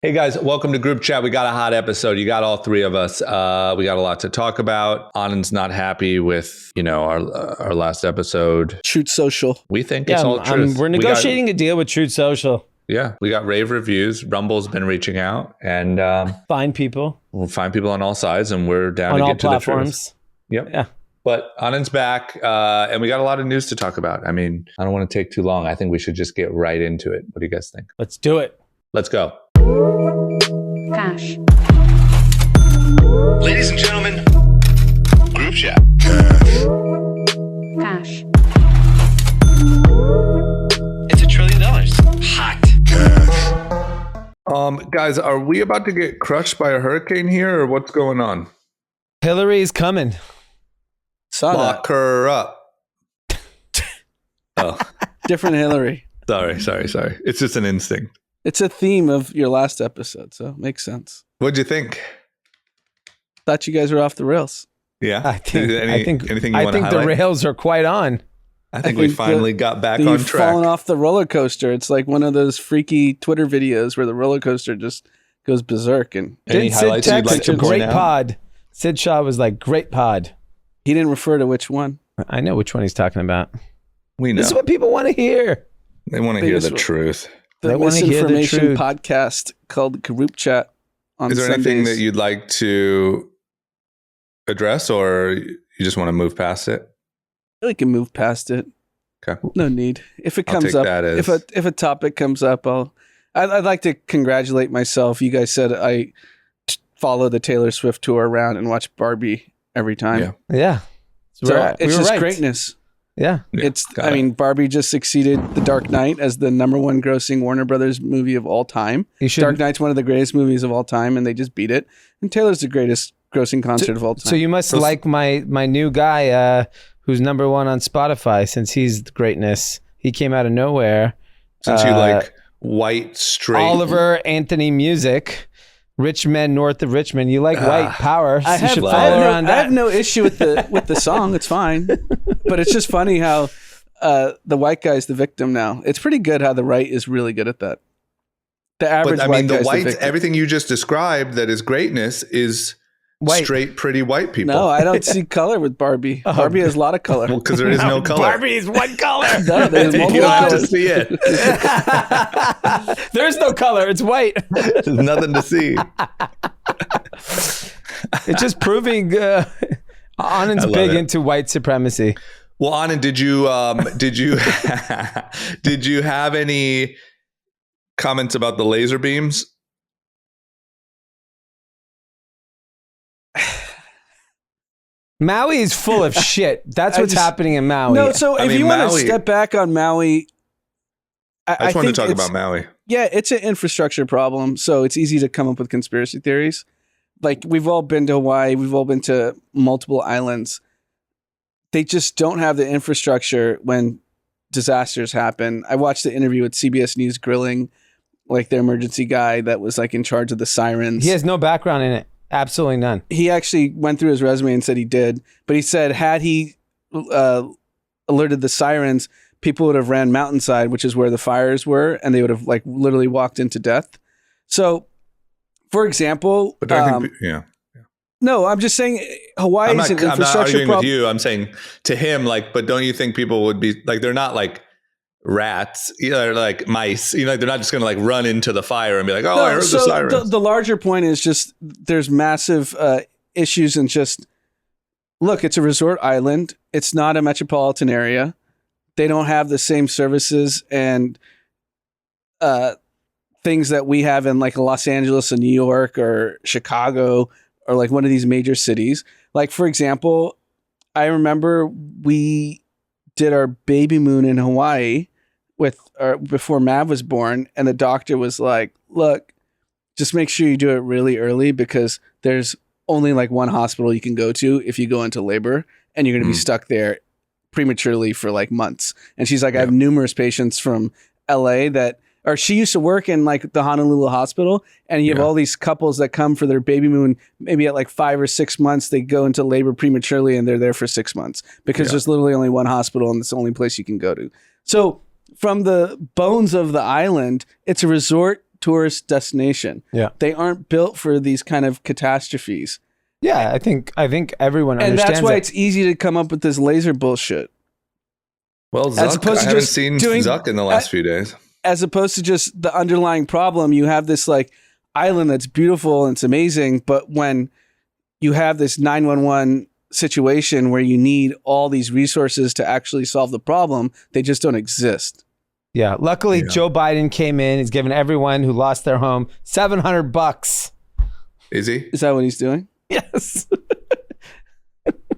Hey guys, welcome to Group Chat. We got a hot episode. You got all three of us. We got a lot to talk about. Anand's not happy with, our last episode. Truth Social. We think it's all truth. We're negotiating a deal with Truth Social. Yeah, we got rave reviews. Rumble's been reaching out and Find people. we'll find people on all sides, and we're down on to all get to platforms. the truth. Yep. Yeah. But Anand's back, and we got a lot of news to talk about. I mean, I don't want to take too long. I think we should just get right into it. What do you guys think? Let's do it. Let's go. Cash. Ladies and gentlemen, Group Chat. Cash. It's $1 trillion. Hot. Guys, are we about to get crushed by a hurricane here, or what's going on? Hillary's coming. Saw Lock her up. Oh, that. Different Hillary. sorry. It's just an instinct. It's a theme of your last episode, so it makes sense. What'd you think? Thought you guys were off the rails. Yeah. I think anything you want to the highlight? rails are quite on. I think we finally got back You've on track. fallen off the roller coaster. It's like one of those freaky Twitter videos where the roller coaster just goes berserk. And Any Didn't Sid highlights you'd text like to point great out? pod? Sid Shaw was like, great pod. he didn't refer to which one. I know which one he's talking about. We know. This is what people want to hear. They want to hear the Biggest- truth. The They wanna hear the misinformation truth. podcast called Group Chat on Is there Sundays. anything that you'd like to address, or you just want to move past it? We can move past it. Okay. No need. If it I'll comes take up, that as- if a topic comes up, I'd like to congratulate myself. You guys said I follow the Taylor Swift tour around and watch Barbie every time. Yeah. Yeah. So We it's were just right. greatness. Yeah. Yeah, got it. Barbie just succeeded The Dark Knight as the #1 grossing Warner Brothers movie of all time. You should. Dark Knight's one of the greatest movies of all time, and they just beat it. And Taylor's the greatest grossing concert of all time. So you must like my new guy who's #1 on Spotify since he's the greatness. He came out of nowhere. Since you like white, straight. Oliver Anthony Music. Rich men north of Richmond. You like white power. So you should follow around I that. have no issue with the song. It's fine, but it's just funny how the white guy's the victim now. It's pretty good how the right is really good at that. The average But I white mean, the guy's white, victim. everything you just described that is greatness is White. straight, pretty white people. No, I don't see color with Barbie. Barbie has a lot of color. Well, because there is no color. Barbie is one color. No, there's You multiple don't have to colors. see it. There's no color. It's white. There's nothing to see. It's just proving Anand's love big it. into white supremacy. Well, Anand, did you have any comments about the laser beams? Maui is full of shit. That's I what's just- happening in Maui. No, so I if mean, you want to Maui- step back on Maui, I just wanted think to talk it's- about Maui. Yeah, it's an infrastructure problem, so it's easy to come up with conspiracy theories. Like, we've all been to Hawaii, we've all been to multiple islands. They just don't have the infrastructure when disasters happen. I watched the interview with CBS News grilling, like, their emergency guy that was, like, in charge of the sirens. he has no background in it. Absolutely none. He actually went through his resume and said he did, but he said had he alerted the sirens, people would have ran mountainside, which is where the fires were, and they would have like literally walked into death. So, for example, But I think, yeah. no, I'm just saying Hawaii is an I'm not infrastructure arguing with problem. you. I'm saying to him, like, but don't you think people would be like, they're not like rats, they're like mice, like they're not just going to like run into the fire and be like, oh, I heard the sirens. The larger point is just there's massive issues and just look, it's a resort island. It's not a metropolitan area. They don't have the same services and things that we have in like Los Angeles and New York or Chicago or like one of these major cities. Like, for example, I remember we did our baby moon in Hawaii before Mav was born, and the doctor was like, look, just make sure you do it really early because there's only like one hospital you can go to if you go into labor, and you're going to be stuck there prematurely for like months. And she's like, I have numerous patients from LA or she used to work in like the Honolulu hospital, and you have all these couples that come for their baby moon, maybe at like 5 or 6 months, they go into labor prematurely and they're there for 6 months because there's literally only one hospital and it's the only place you can go to. So from the bones of the island, it's a resort tourist destination. Yeah. They aren't built for these kind of catastrophes. Yeah, I think everyone And understands that's why it. it's easy to come up with this laser bullshit. Well, As Zuck, opposed I to haven't just seen doing- Zuck in the last few days. As opposed to just the underlying problem, you have this like island that's beautiful and it's amazing, but when you have this 911 situation where you need all these resources to actually solve the problem, they just don't exist. Yeah. Luckily, Joe Biden came in. He's given everyone who lost their home $700. Is he? Is that what he's doing? Yes.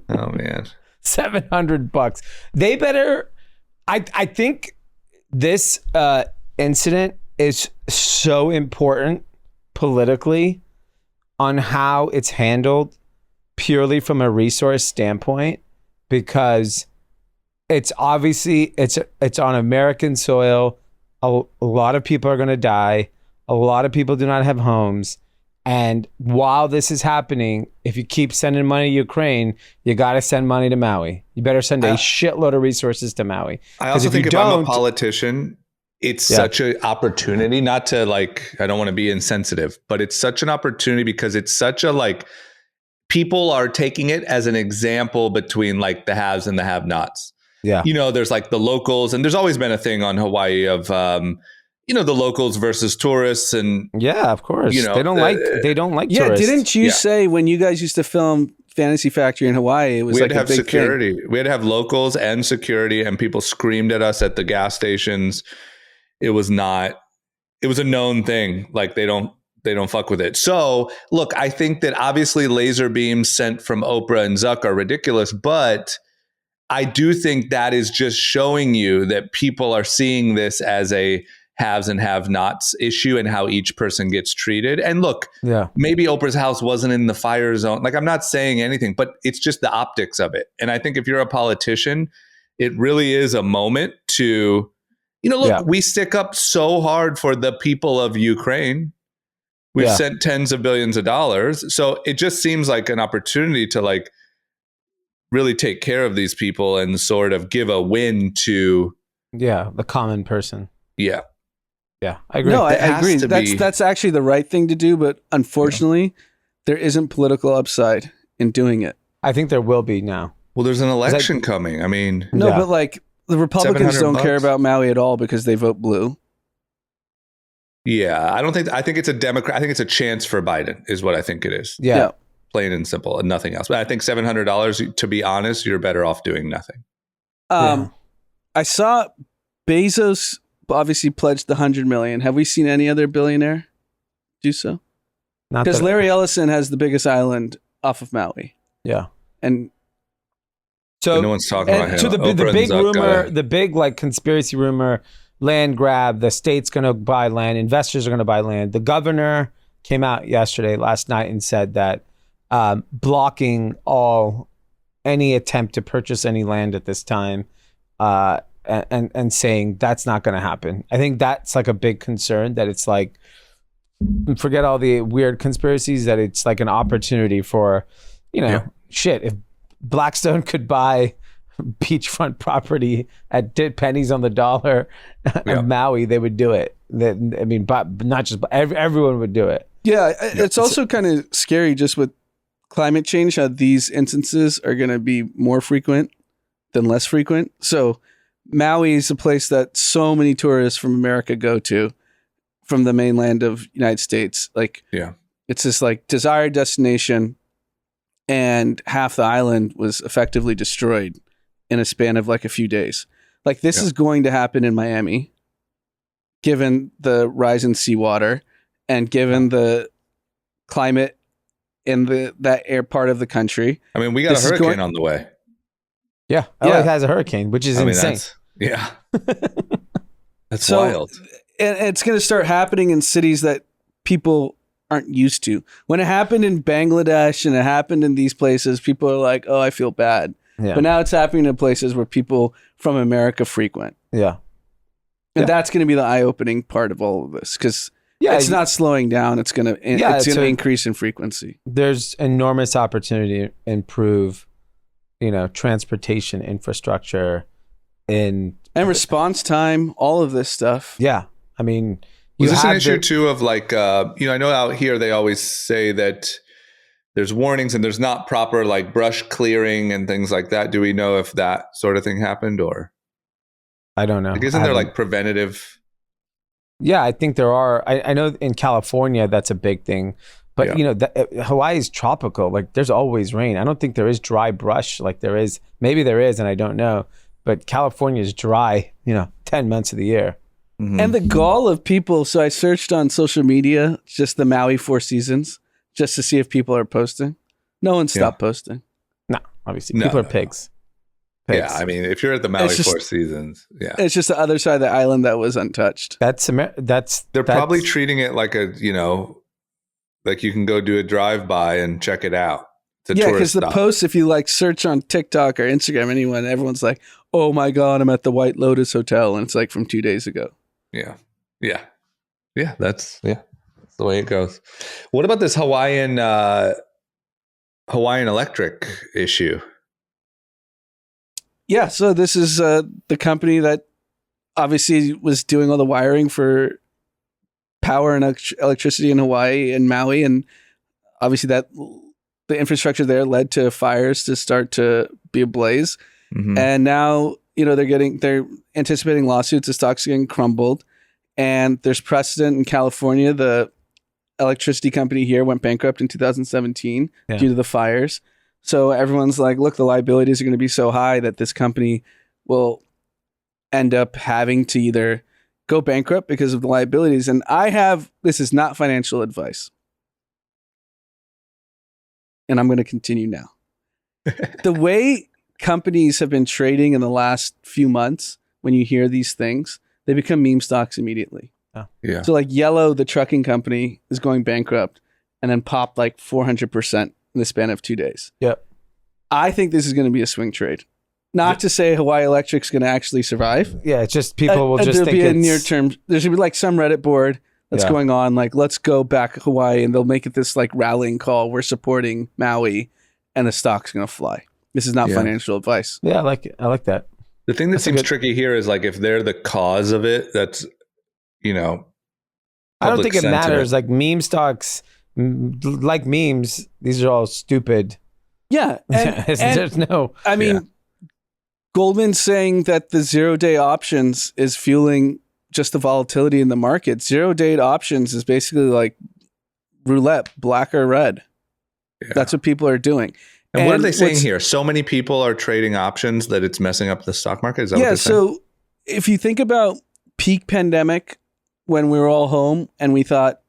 Oh man. $700. They better. I think this incident is so important politically on how it's handled purely from a resource standpoint, because it's obviously it's on American soil. A lot of people are going to die. A lot of people do not have homes. And while this is happening, if you keep sending money to Ukraine, you got to send money to Maui. You better send a shitload of resources to Maui. I also think if I'm a politician, it's such an opportunity, not to like, I don't want to be insensitive, but it's such an opportunity because it's such a like, people are taking it as an example between like the haves and the have-nots. Yeah. You know, there's like the locals, and there's always been a thing on Hawaii of, you know, the locals versus tourists, and yeah, of course, you know, they don't like Yeah, tourists. didn't you say when you guys used to film Fantasy Factory in Hawaii, it was we like had to a have big security. thing? We had to have locals and security, and people screamed at us at the gas stations. It was a known thing. Like they don't fuck with it. So look, I think that obviously laser beams sent from Oprah and Zuck are ridiculous, but I do think that is just showing you that people are seeing this as a haves and have-nots issue and how each person gets treated. And look, maybe Oprah's house wasn't in the fire zone. Like, I'm not saying anything, but it's just the optics of it. And I think if you're a politician, it really is a moment to, you know, look, we stick up so hard for the people of Ukraine. We've sent tens of billions of dollars. So it just seems like an opportunity to like really take care of these people and sort of give a win to the common person. Yeah, I agree. No, I agree. That's actually the right thing to do, but unfortunately, there isn't political upside in doing it. I think there will be now. Well, there's an election coming. I mean, no, but like the Republicans don't care bucks. about Maui at all because they vote blue. Yeah, I think it's a Democrat. I think it's a chance for Biden is what I think it is. Yeah. Plain and simple and nothing else. But I think $700, to be honest, you're better off doing nothing. I saw Bezos obviously pledged the $100 million. Have we seen any other billionaire do so? Because Larry Ellison has the biggest island off of Maui. Yeah. And so no one's talking about him. So the big rumor, the big like conspiracy rumor, land grab, the state's going to buy land, investors are going to buy land. The governor came out last night and said that blocking any attempt to purchase any land at this time, and saying that's not going to happen. I think that's like a big concern, that it's like, forget all the weird conspiracies, that it's like an opportunity for, you know, shit. If Blackstone could buy beachfront property at pennies on the dollar of Maui, they would do it. I mean, but not just everyone would do it. Yeah, it's also kind of scary just with climate change, how these instances are going to be more frequent than less frequent. So Maui is a place that so many tourists from America go to, from the mainland of United States. Like, it's this like desired destination, and half the island was effectively destroyed in a span of like a few days. Like, this is going to happen in Miami, given the rise in seawater and given the climate in that air part of the country. I mean, we got a hurricane on the way. Yeah. LA has a hurricane, which is insane. That's wild. And it's going to start happening in cities that people aren't used to. When it happened in Bangladesh and it happened in these places, people are like, oh, I feel bad. Yeah. But now it's happening in places where people from America frequent. Yeah. And that's going to be the eye-opening part of all of this, because it's not slowing down. It's going to increase in frequency. There's enormous opportunity to improve, transportation infrastructure and response time, all of this stuff. Yeah. I mean, Was this an have issue the- too of like, I know out here they always say that there's warnings and there's not proper like brush clearing and things like that. Do we know if that sort of thing happened or? I don't know. Like, isn't there like preventative? Yeah, I think there are. I know in California that's a big thing, but Hawaii is tropical. Like there's always rain. I don't think there is dry brush like there is. Maybe there is, and I don't know. But California is dry, 10 months of the year. Mm-hmm. And the gall of people. So I searched on social media, just the Maui Four Seasons, just to see if people are posting. No one stopped posting. No, obviously people are pigs. Yeah, I mean, if you're at the Maui Four Seasons, it's just the other side of the island that was untouched. They're probably treating it like like you can go do a drive-by and check it out. Yeah, because the posts, if you like search on TikTok or Instagram, everyone's like, "Oh my God, I'm at the White Lotus Hotel," and it's like from 2 days ago. Yeah. That's the way it goes. What about this Hawaiian Electric issue? Yeah, so this is the company that obviously was doing all the wiring for power and electricity in Hawaii and Maui, and obviously that the infrastructure there led to fires to start to be ablaze. Mm-hmm. And now they're anticipating lawsuits. The stock's getting crumbled, and there's precedent in California. The electricity company here went bankrupt in 2017 due to the fires. So everyone's like, look, the liabilities are going to be so high that this company will end up having to either go bankrupt because of the liabilities. And this is not financial advice. And I'm going to continue now. The way companies have been trading in the last few months, when you hear these things, they become meme stocks immediately. Oh. Yeah. So like Yellow, the trucking company, is going bankrupt and then popped like 400% in the span of 2 days. Yep. I think this is going to be a swing trade. Not to say Hawaii Electric's going to actually survive. Yeah, it's just people will just there'll think be a it's near term. There should be like some Reddit board that's going on, like, let's go back Hawaii, and they'll make it this like rallying call. We're supporting Maui, and the stock's going to fly. This is not financial advice. Yeah, I like it. I like that. The thing that seems tricky here is like if they're the cause of it, that's I don't think it matters. Like meme stocks, like memes, these are all stupid. Yeah, there's no. I mean, Goldman's saying that the 0-day options is fueling just the volatility in the market. 0-day options is basically like roulette, black or red. Yeah. That's what people are doing. And what are they saying here? So many people are trading options that it's messing up the stock market? Is that what they're saying? So if you think about peak pandemic, when we were all home and we thought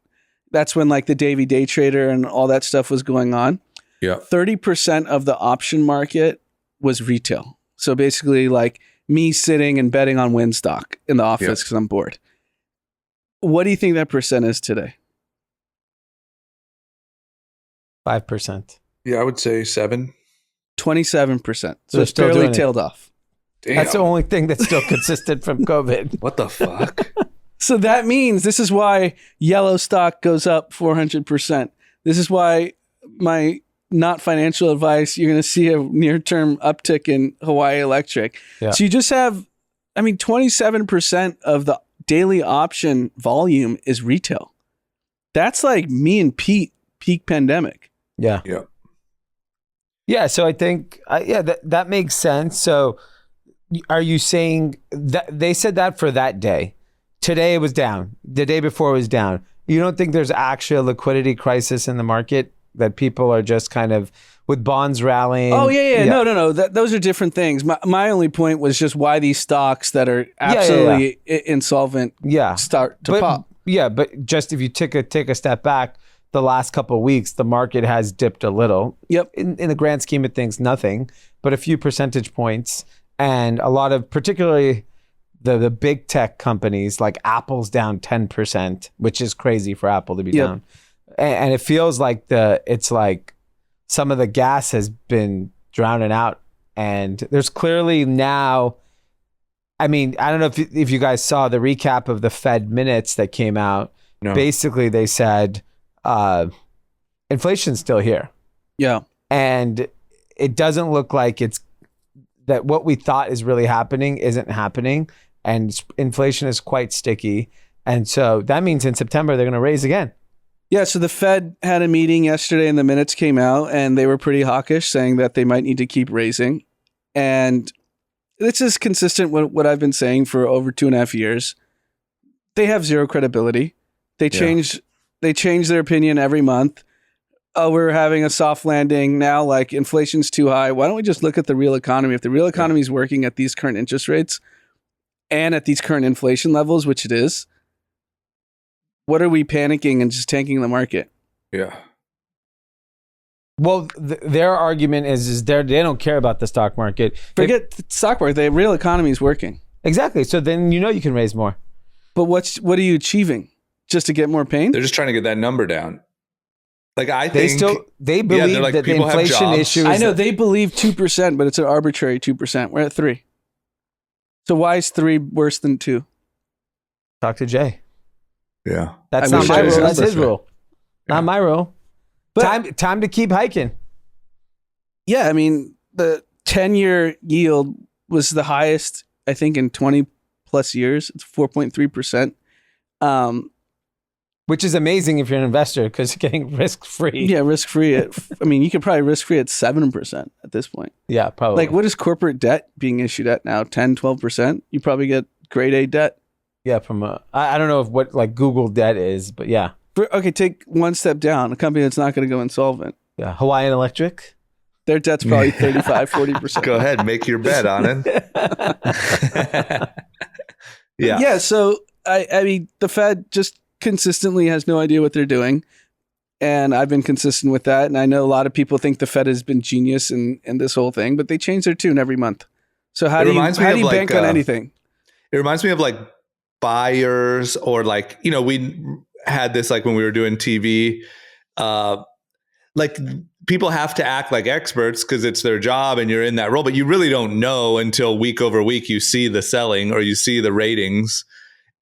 that's when like the Davy Day Trader and all that stuff was going on. Yeah. 30% of the option market was retail. So basically like me sitting and betting on Win stock in the office because I'm bored. What do you think that percent is today? 5%. Yeah, I would say 7. 27%. So it's still barely doing it. tailed off. Damn. That's the only thing that's still consistent from COVID. What the fuck? So that means this is why yellow stock goes up 400%. This is why my not financial advice, you're going to see a near-term uptick in Hawaii Electric. Yeah. So you just have, 27% of the daily option volume is retail. That's like me and Pete peak pandemic. Yeah. Yeah. Yeah. So I think, that makes sense. So are you saying that they said that for that day? Today it was down. The day before it was down. You don't think there's actually a liquidity crisis in the market that people are just kind of with bonds rallying? Oh, yeah. No. Those are different things. My only point was just why these stocks that are absolutely insolvent start to pop. Yeah, but just if you take a step back, the last couple of weeks, the market has dipped a little. Yep. In the grand scheme of things, nothing, but a few percentage points. And a lot of, particularly the big tech companies, like Apple's down 10%, which is crazy for Apple to be down. And it feels like it's like some of the gas has been drowning out. And there's clearly now, I don't know if you guys saw the recap of the Fed minutes that came out. No. Basically, they said inflation's still here. Yeah. And it doesn't look like it's that what we thought is really happening isn't happening. And inflation is quite sticky. And so that means in September, they're going to raise again. Yeah, so the Fed had a meeting yesterday and the minutes came out and they were pretty hawkish, saying that they might need to keep raising. And this is consistent with what I've been saying for over 2.5 years. They have zero credibility. They change their opinion every month. Oh, we're having a soft landing now, like inflation's too high. Why don't we just look at the real economy? If the real economy is working at these current interest rates and at these current inflation levels, which it is, what are we panicking and just tanking the market? Yeah. Well, their argument is they don't care about the stock market. Forget the stock market. The real economy is working. Exactly. So then you can raise more. But what are you achieving? Just to get more pain? They're just trying to get that number down. Like I think they believe like, that the people have inflation jobs. issue is I know they believe 2%, but it's an arbitrary 2%. We're at 3. So why is 3 worse than 2? Talk to Jay. Yeah. That's I not wish my I rule. was That's his listening. rule. Not my rule. But Time to keep hiking. yeah, I mean, the 10-year yield was the highest, I think, in 20 plus years. It's 4.3%. Which is amazing if you're an investor because you're getting risk-free. Yeah, risk-free. I mean, you could probably risk-free at 7% at this point. Yeah, probably. Like, what is corporate debt being issued at now? 10, 12%? You probably get grade A debt. Yeah, from I don't know what like Google debt is, but yeah. Okay, take one step down. A company that's not going to go insolvent. Yeah, Hawaiian Electric. Their debt's probably 35, 40%. Go ahead, make your bet on it. Yeah. Yeah, so, I mean, the Fed just consistently has no idea what they're doing. And I've been consistent with that. And I know a lot of people think the Fed has been genius in this whole thing, but they change their tune every month. So how do you bank on anything? It reminds me of like buyers or like, we had this like when we were doing TV, like people have to act like experts because it's their job and you're in that role, but you really don't know until week over week you see the selling or you see the ratings.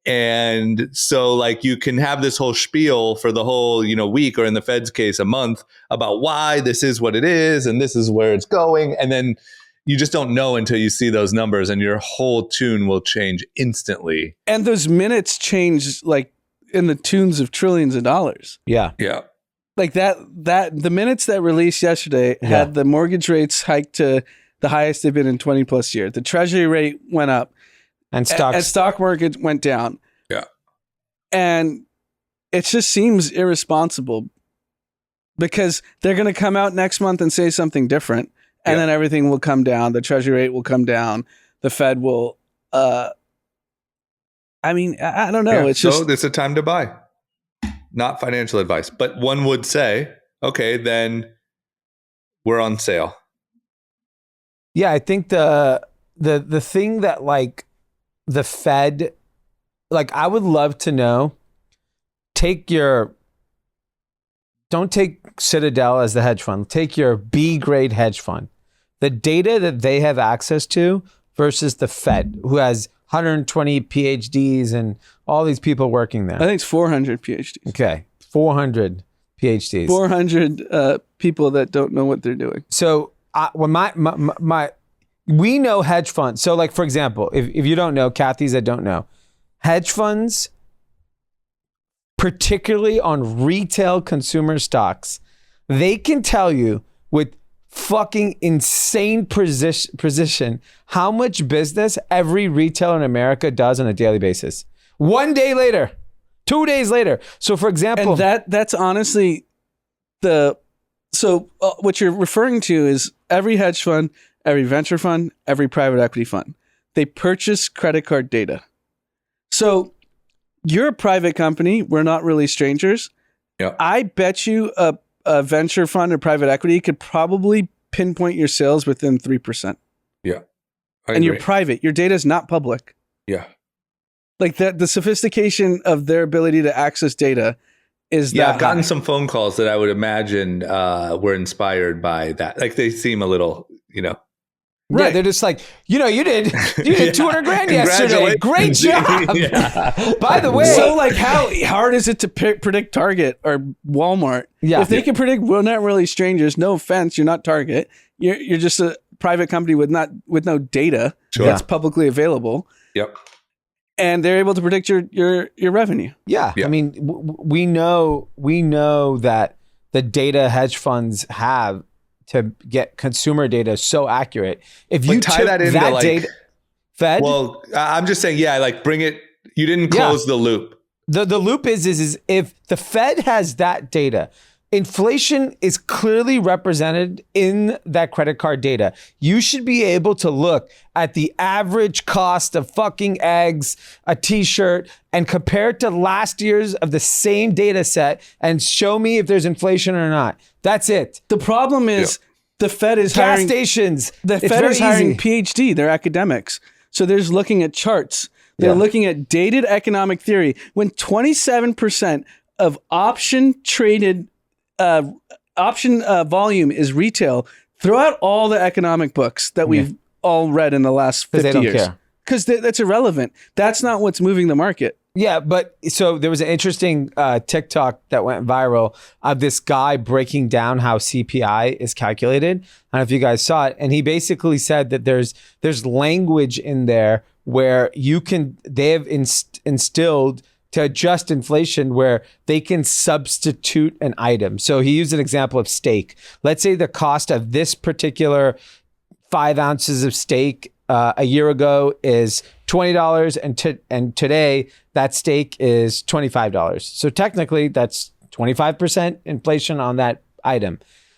And so like you can have this whole spiel for the whole, week or in the Fed's case, a month about why this is what it is and this is where it's going. And then you just don't know until you see those numbers and your whole tune will change instantly. And those minutes change like in the tunes of trillions of dollars. Yeah. Yeah. Like that the minutes that released yesterday had the mortgage rates hiked to the highest they've been in 20 plus years. The treasury rate went up And stock market went down. Yeah. And it just seems irresponsible because they're going to come out next month and say something different. And then everything will come down. The treasury rate will come down. The Fed will, I don't know. Yeah. It's just, so it's a time to buy, not financial advice, but one would say, okay, then we're on sale. Yeah, I think the thing that like the Fed, like I would love to know, don't take Citadel as the hedge fund. Take your B grade hedge fund. The data that they have access to versus the Fed, who has 120 PhDs and all these people working there. I think it's 400 PhDs. Okay, 400 PhDs. 400 people that don't know what they're doing. So when we know hedge funds. So like, for example, if you don't know, Kathy's that don't know, hedge funds, particularly on retail consumer stocks, they can tell you with fucking insane precision how much business every retailer in America does on a daily basis. 1 day later, 2 days later. So for example, and that's honestly what you're referring to is every hedge fund, every venture fund, every private equity fund, they purchase credit card data. So you're a private company. We're not really strangers. Yeah. I bet you a venture fund or private equity could probably pinpoint your sales within 3%. Yeah. And you're private. Your data is not public. Yeah. Like the sophistication of their ability to access data is that I've gotten high. some phone calls that I would imagine were inspired by that. Like they seem a little, yeah, Right. they're just like, you did 200 grand yesterday. Great job. Yeah. By the way, So like how hard is it to predict Target or Walmart? Yeah. If they can predict, we're not really strangers. No offense, you're not Target. You're just a private company with no data Sure. that's publicly available. Yep. and they're able to predict your revenue. Yeah. I mean, we know that the data hedge funds have to get consumer data so accurate. If you tie took that into like data, Fed. Well, I'm just saying, like bring it. You didn't close the loop. The loop is if the Fed has that data, inflation is clearly represented in that credit card data. You should be able to look at the average cost of fucking eggs, a t-shirt, and compare it to last year's of the same data set and show me if there's inflation or not. That's it. The problem is the Fed is gas hiring stations. The Fed is hiring PhD. They're academics. So they're just looking at charts. They're looking at dated economic theory. When 27% of option traded volume is retail, throw out all the economic books that we've all read in the last 50 years. Because that's irrelevant. That's not what's moving the market. Yeah, but so there was an interesting TikTok that went viral of this guy breaking down how CPI is calculated. I don't know if you guys saw it. And he basically said that there's language in there where they have instilled to adjust inflation where they can substitute an item. So he used an example of steak. Let's say the cost of this particular 5 ounces of steak a year ago is $20, and today that steak is $25. So technically that's 25% inflation on that item.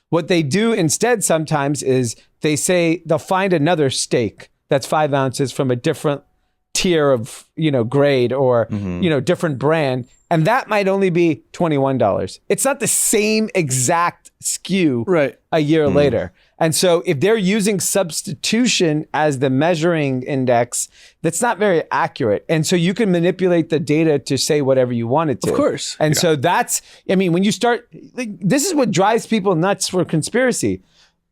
What they do instead sometimes is they say they'll find another steak that's 5 ounces from a different tier of, grade or, different brand. And that might only be $21. It's not the same exact SKU a year later. And so if they're using substitution as the measuring index, that's not very accurate. And so you can manipulate the data to say whatever you want it to. Of course. And so when you start, this is what drives people nuts for conspiracy.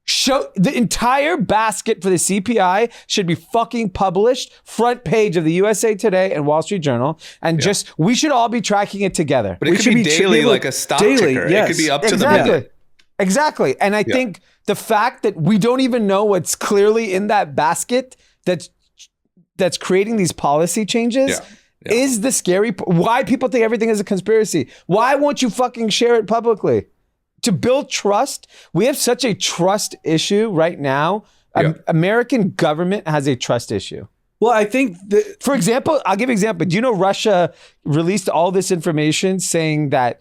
Show the entire basket for the CPI should be fucking published, front page of the USA Today and Wall Street Journal, and we should all be tracking it together. But it could be daily, like a stock ticker. Yes. It could be up to the minute. Exactly. And I think the fact that we don't even know what's clearly in that basket that's creating these policy changes is the scary. Why people think everything is a conspiracy? Why won't you fucking share it publicly? To build trust, we have such a trust issue right now. American government has a trust issue. Well, I think for example, I'll give you an example. Do you know Russia released all this information saying that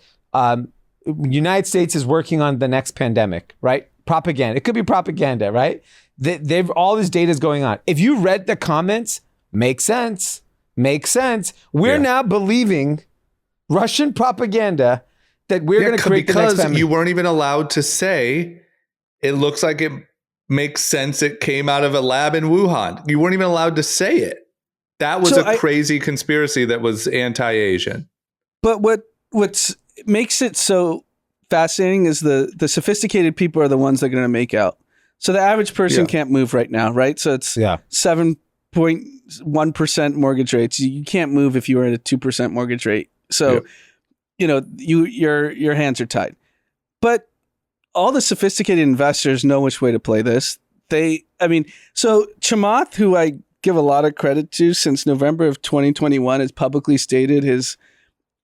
United States is working on the next pandemic, right? Propaganda. It could be propaganda, right? They've all this data is going on. If you read the comments, makes sense. We're now believing Russian propaganda that we're going to create the next pandemic. You weren't even allowed to say, it looks like it makes sense. It came out of a lab in Wuhan. You weren't even allowed to say it. That was a crazy conspiracy that was anti-Asian. But what makes it so fascinating is the sophisticated people are the ones that are going to make out. So the average person can't move right now, right? So it's 7.1% mortgage rates. You can't move if you were at a 2% mortgage rate. So your hands are tied. But all the sophisticated investors know which way to play this. So Chamath, who I give a lot of credit to since November of 2021, has publicly stated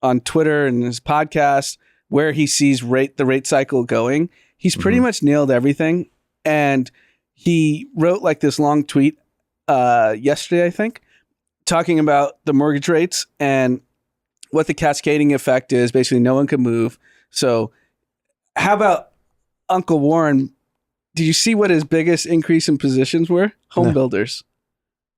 on Twitter and his podcast where he sees the rate cycle going. He's pretty much nailed everything. And he wrote like this long tweet yesterday, I think, talking about the mortgage rates and what the cascading effect is. Basically, no one can move. So how about Uncle Warren? Did you see what his biggest increase in positions were? Home builders.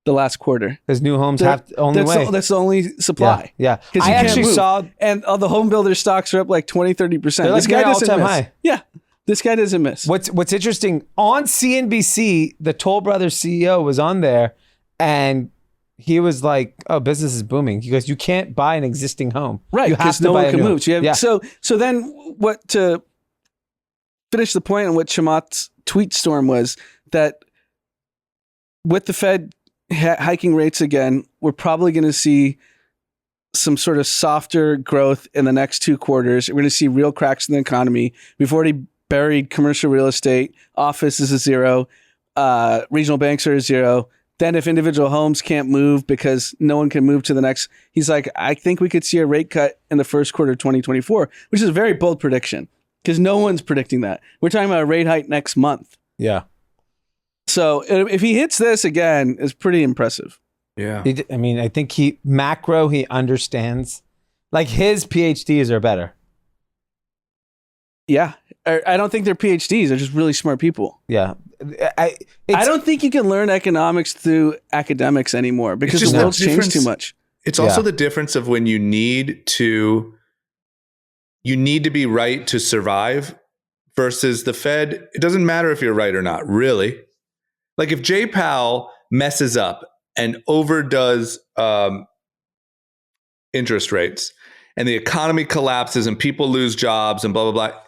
The last quarter. Because new homes have only way. That's the only supply. Yeah. I actually saw. And all the home builder stocks are up like 20-30%. This guy doesn't miss. High. Yeah. This guy doesn't miss. What's interesting, on CNBC, the Toll Brothers CEO was on there and he was like, oh, business is booming. He goes, you can't buy an existing home. Right, because no one can move. So then to finish the point on what Chamath's tweet storm was, that with the Fed hiking rates again, we're probably going to see some sort of softer growth in the next 2 quarters. We're going to see real cracks in the economy. We've already buried commercial real estate. Office is a 0. Regional banks are a 0. Then if individual homes can't move because no one can move to the next, he's like, I think we could see a rate cut in the first quarter of 2024, which is a very bold prediction because no one's predicting that. We're talking about a rate hike next month. Yeah. So if he hits this again, it's pretty impressive. Yeah. I mean, I think he understands. Like his PhDs are better. Yeah. I don't think they're PhDs. They're just really smart people. Yeah. I don't think you can learn economics through academics anymore because the world's changed too much. It's also the difference of when you need to be right to survive versus the Fed. It doesn't matter if you're right or not, really. Like if Jay Powell messes up and overdoes interest rates and the economy collapses and people lose jobs and blah, blah, blah,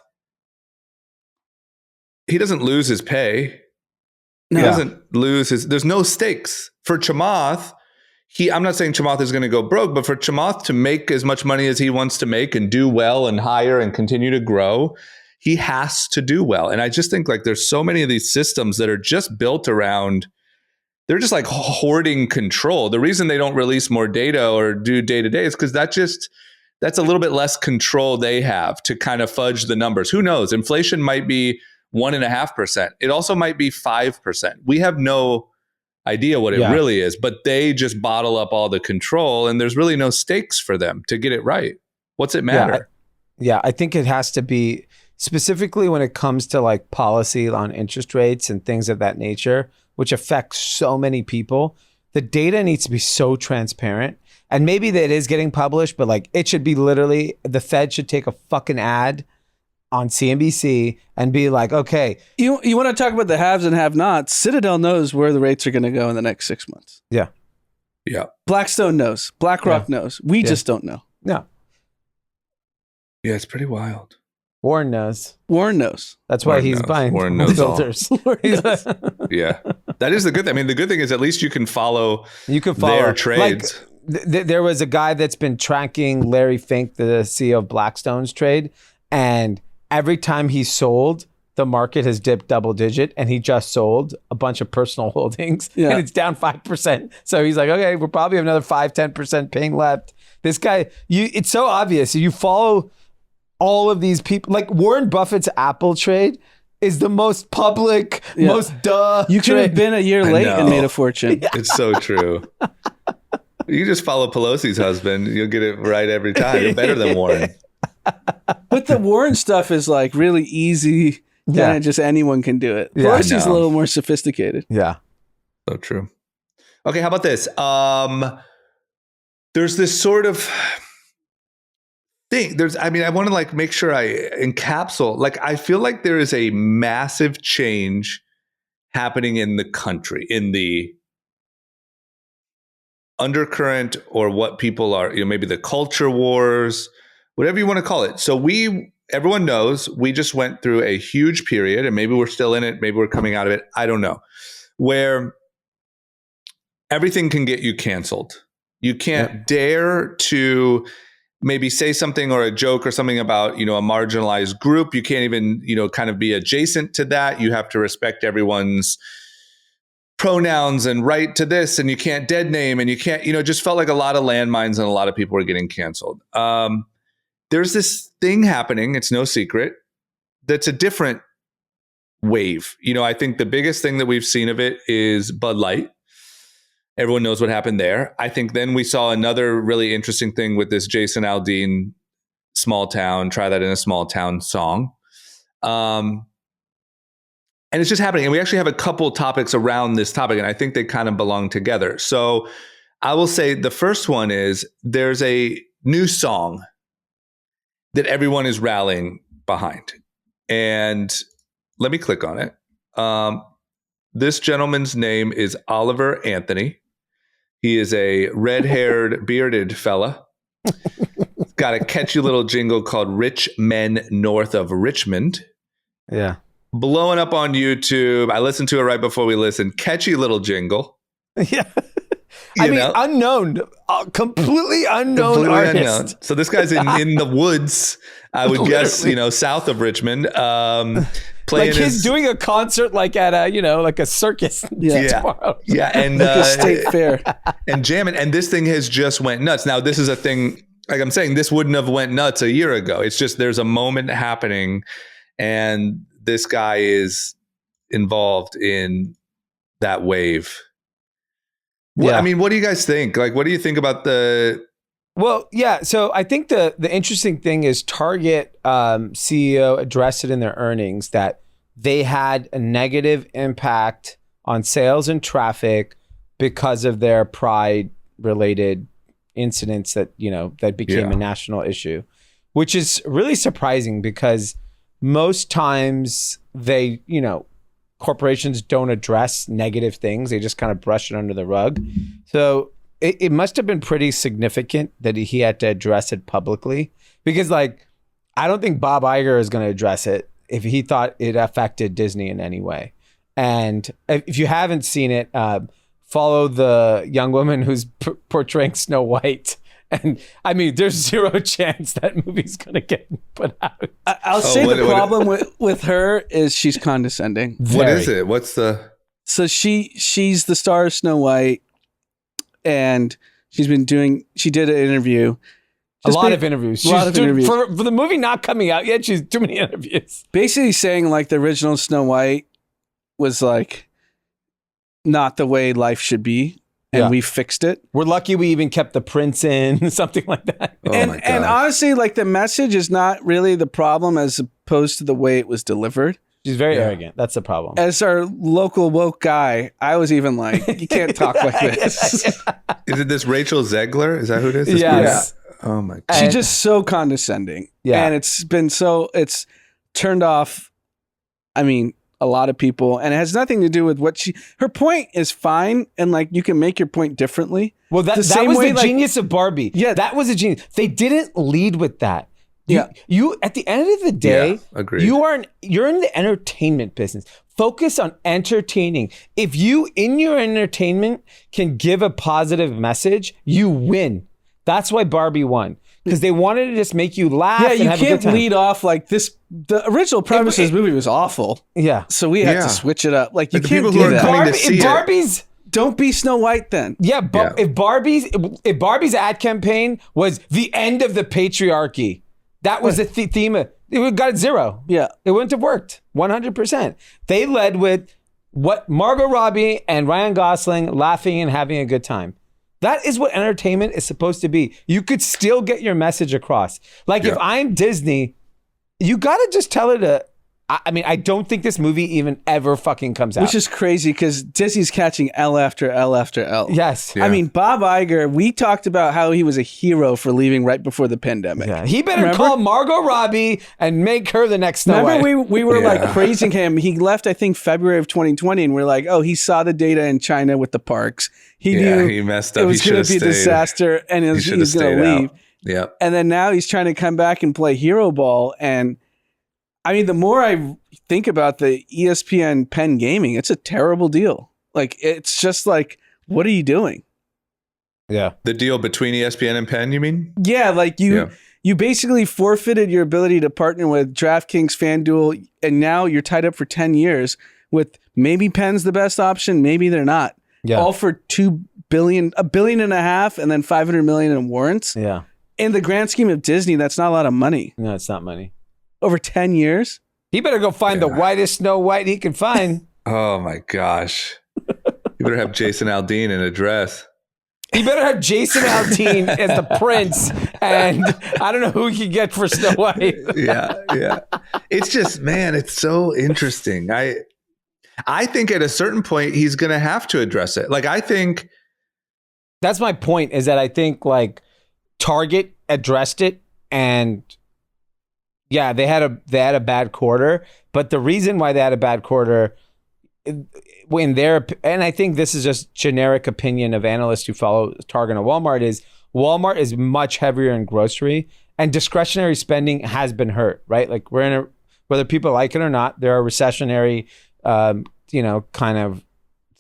he doesn't lose his pay. He doesn't lose there's no stakes. For Chamath, I'm not saying Chamath is going to go broke, but for Chamath to make as much money as he wants to make and do well and hire and continue to grow, he has to do well. And I just think like there's so many of these systems that are just built around, they're just like hoarding control. The reason they don't release more data or do day to day is because that's a little bit less control they have to kind of fudge the numbers. Who knows? Inflation might be 1.5%. It also might be 5%. We have no idea what it really is, but they just bottle up all the control and there's really no stakes for them to get it right. What's it matter? I think it has to be specifically when it comes to like policy on interest rates and things of that nature, which affects so many people. The data needs to be so transparent. And maybe that is getting published, but like it should be literally, the Fed should take a fucking ad on CNBC and be like, okay. You want to talk about the haves and have-nots? Citadel knows where the rates are going to go in the next 6 months. Yeah. Yeah. Blackstone knows. BlackRock knows. We just don't know. No. Yeah, it's pretty wild. Warren knows. That's why he's buying filters. Yeah. That is the good thing. I mean, the good thing is at least you can follow their trades. Like, there was a guy that's been tracking Larry Fink, the CEO of Blackstone's trade, and every time he sold, the market has dipped double digit, and he just sold a bunch of personal holdings and it's down 5%. So he's like, okay, we'll probably have another 5-10% paying left. This guy, it's so obvious. You follow all of these people, like Warren Buffett's Apple trade is the most public, most You could have been a year late and made a fortune. It's so true. You just follow Pelosi's husband. You'll get it right every time. You're better than Warren. But the Warren stuff is like really easy. Then just anyone can do it. Pelosi's a little more sophisticated. Yeah. So true. Okay, how about this? There's this sort of thing. I want to like make sure I encapsulate. Like, I feel like there is a massive change happening in the country, in the undercurrent or what people are, maybe the culture wars, whatever you want to call it. So everyone knows we just went through a huge period, and maybe we're still in it, maybe we're coming out of it, I don't know, where everything can get you canceled. You can't dare to maybe say something or a joke or something about, a marginalized group. You can't even, kind of be adjacent to that. You have to respect everyone's pronouns and right to this, and you can't dead name, and you can't, just felt like a lot of landmines and a lot of people were getting canceled. There's this thing happening, it's no secret, that's a different wave. I think the biggest thing that we've seen of it is Bud Light. Everyone knows what happened there. I think then we saw another really interesting thing with this Jason Aldean Small Town, Try That in a Small Town song. And it's just happening. And we actually have a couple topics around this topic, and I think they kind of belong together. So I will say the first one is there's a new song that everyone is rallying behind. And let me click on it. This gentleman's name is Oliver Anthony. He is a red-haired, bearded fella. Got a catchy little jingle called Rich Men North of Richmond. Yeah. Blowing up on YouTube. I listened to it right before we listened. Catchy little jingle. Yeah. Unknown. Completely unknown artist. Unknown. So this guy's in the woods, I would guess, south of Richmond. playing like he's doing a concert like at a like a circus tomorrow. Yeah, and like a state fair and jamming. And this thing has just went nuts. Now this is a thing. Like I'm saying, this wouldn't have went nuts a year ago. It's just there's a moment happening, and this guy is involved in that wave. Yeah. I mean, what do you guys think? Like, what do you think about the? Well, yeah. So I think the interesting thing is Target CEO addressed it in their earnings that they had a negative impact on sales and traffic because of their Pride related incidents that that became a national issue, which is really surprising because most times they corporations don't address negative things. They just kind of brush it under the rug. So it must have been pretty significant that he had to address it publicly, because I don't think Bob Iger is going to address it if he thought it affected Disney in any way. And if you haven't seen it, follow the young woman who's portraying Snow White. And I mean, there's zero chance that movie's going to get put out. I'll say the problem with her is she's condescending. What is it? What's the... So she's the star of Snow White, and she did an interview. A lot of interviews. For the movie not coming out yet, she's too many interviews. Basically saying the original Snow White was not the way life should be. And we fixed it. We're lucky we even kept the prince in, something like that. And honestly, the message is not really the problem as opposed to the way it was delivered. She's very arrogant. That's the problem. As our local woke guy, I was even you can't talk like this. Is it this Rachel Zegler? Is that who it is? Yes. Oh my God. She's just so condescending. Yeah. And it's turned off, a lot of people, and it has nothing to do with her point is fine, and you can make your point differently. Well, that was the genius of Barbie. Yeah, that was a genius. They didn't lead with that. You at the end of the day, agreed. You're in the entertainment business. Focus on entertaining. If you in your entertainment can give a positive message, you win. That's why Barbie won. Because they wanted to just make you laugh. Yeah, you can't lead off this. The original premise of this movie was awful. Yeah, so we had to switch it up. You can't do that. Barbie's don't be Snow White then. Yeah, but if Barbie's ad campaign was the end of the patriarchy, that was the theme. It would got 0. Yeah, it wouldn't have worked 100%. They led with what Margot Robbie and Ryan Gosling laughing and having a good time. That is what entertainment is supposed to be. You could still get your message across. If I'm Disney, you got to just tell her to... I don't think this movie even ever fucking comes out. Which is crazy because Disney's catching L after L after L. Yes. Yeah. Bob Iger, we talked about how he was a hero for leaving right before the pandemic. Yeah. He better call Margot Robbie and make her the next Snow White. Remember we were praising him. He left, I think, February of 2020, and we're like, oh, he saw the data in China with the parks. He knew he messed up. It was going to be a disaster, and he was going to leave. Yeah. And then now he's trying to come back and play hero ball, and the more I think about the ESPN Penn gaming, it's a terrible deal. It's just what are you doing? Yeah. The deal between ESPN and Penn, you mean? Yeah, you basically forfeited your ability to partner with DraftKings, FanDuel, and now you're tied up for 10 years with maybe Penn's the best option, maybe they're not. Yeah. All for $1.5 billion, and then $500 million in warrants. Yeah. In the grand scheme of Disney, that's not a lot of money. No, it's not money. Over 10 years? He better go find the whitest Snow White he can find. Oh my gosh. You better have Jason Aldean in a dress. He better have Jason Aldean as the prince, and I don't know who he can get for Snow White. Yeah. It's just, man, it's so interesting. I think at a certain point he's going to have to address it. I think that's my point. Is that I think Target addressed it, and they had a bad quarter. But the reason why they had a bad quarter, and I think this is just generic opinion of analysts who follow Target and Walmart, is Walmart is much heavier in grocery, and discretionary spending has been hurt. Right, we're in whether people like it or not, there are recessionary kind of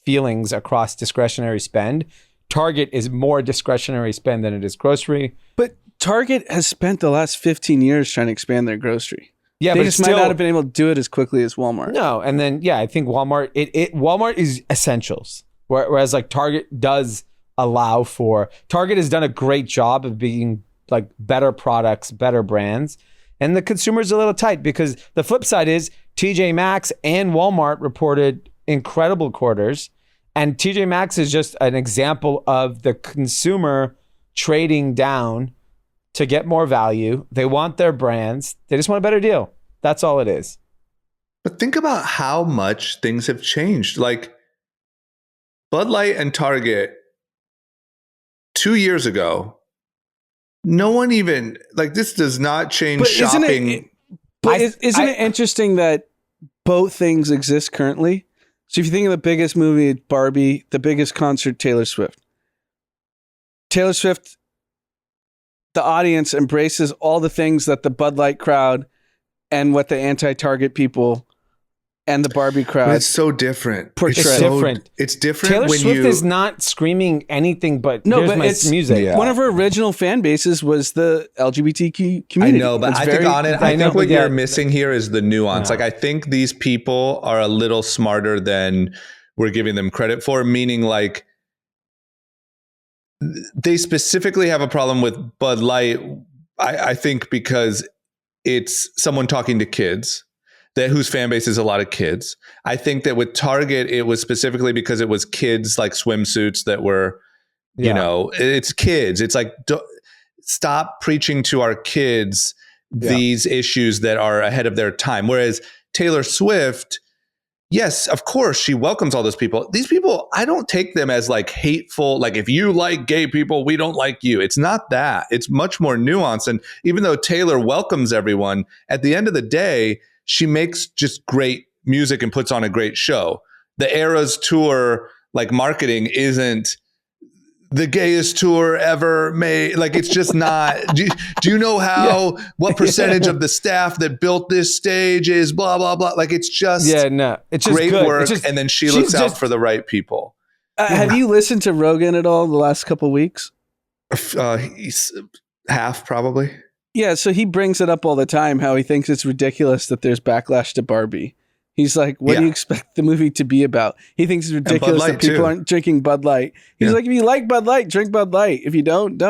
feelings across discretionary spend. Target is more discretionary spend than it is grocery. But Target has spent the last 15 years trying to expand their grocery. Yeah, They but just still, might not have been able to do it as quickly as Walmart. No, and then I think Walmart. Walmart is essentials, whereas like Target does allow for. Target has done a great job of being like better products, better brands, and the consumer's a little tight because the flip side is TJ Maxx and Walmart reported incredible quarters, and TJ Maxx is just an example of the consumer trading down to get more value. They want their brands. They just want a better deal. That's all it is. But think about how much things have changed. Like Bud Light and Target 2 years ago, no one even like this does not change shopping. Isn't it interesting that both things exist currently? So if you think of the biggest movie, Barbie, the biggest concert, Taylor Swift. Taylor Swift, the audience embraces all the things that the Bud Light crowd and what the anti-Target people and the Barbie crowd. But it's so different. Portray. It's different. It's different. Taylor when Swift you, is not screaming anything but here's my it's music. Yeah. One of her original fan bases was the LGBTQ community. I know, but It's I think on it, I think what you're missing here is the nuance. No. Like I think these people are a little smarter than we're giving them credit for, meaning like they specifically have a problem with Bud Light, I think because it's someone talking to kids whose fan base is a lot of kids. I think that with Target, it was specifically because it was kids like swimsuits that were, you know, it's kids. It's like, stop preaching to our kids these issues that are ahead of their time. Whereas Taylor Swift, yes, of course, she welcomes all those people. These people, I don't take them as like hateful, like if you like gay people, we don't like you. It's not that. It's much more nuanced. And even though Taylor welcomes everyone, at the end of the day, she makes just great music and puts on a great show. The Eras Tour, like marketing, isn't the gayest tour ever made. Like it's just not. Do you know what percentage of the staff that built this stage is blah blah blah? Like it's just it's just great good. work, It's just, and then she looks out for the right people. Have you listened to Rogan at all the last couple of weeks? He's half probably. Yeah, so he brings it up all the time, how he thinks it's ridiculous that there's backlash to Barbie. He's like, what do you expect the movie to be about? He thinks it's ridiculous that people aren't drinking Bud Light. He's like, if you like Bud Light, drink Bud Light. If you don't.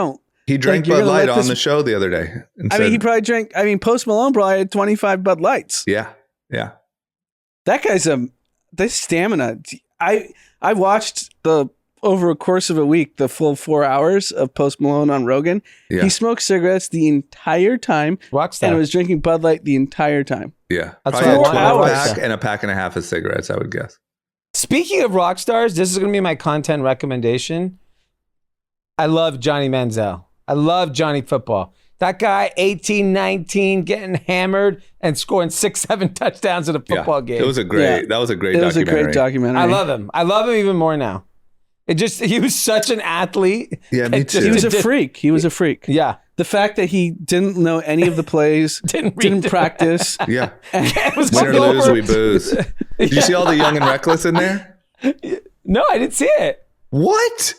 He drank Bud Light on the show the other day. He probably drank, Post Malone probably had 25 Bud Lights. Yeah. That guy's this stamina. I watched over a course of a week, the full 4 hours of Post Malone on Rogan. Yeah. He smoked cigarettes the entire time. Rockstar. And was drinking Bud Light the entire time. Yeah. That's probably 4 hours. Pack and a pack and a half of cigarettes, I would guess. Speaking of rock stars, this is going to be my content recommendation. I love Johnny Manziel. I love Johnny Football. That guy, 18, 19, getting hammered and scoring 6-7 touchdowns in a football game. That was a great documentary. It was a great documentary. I love him. I love him even more now. He was such an athlete. Yeah, me too. He was a freak. Yeah. The fact that he didn't know any of the plays, didn't practice. Yeah. Win or lose, we booze. Did you see all the Young and Reckless in there? No, I didn't see it. What?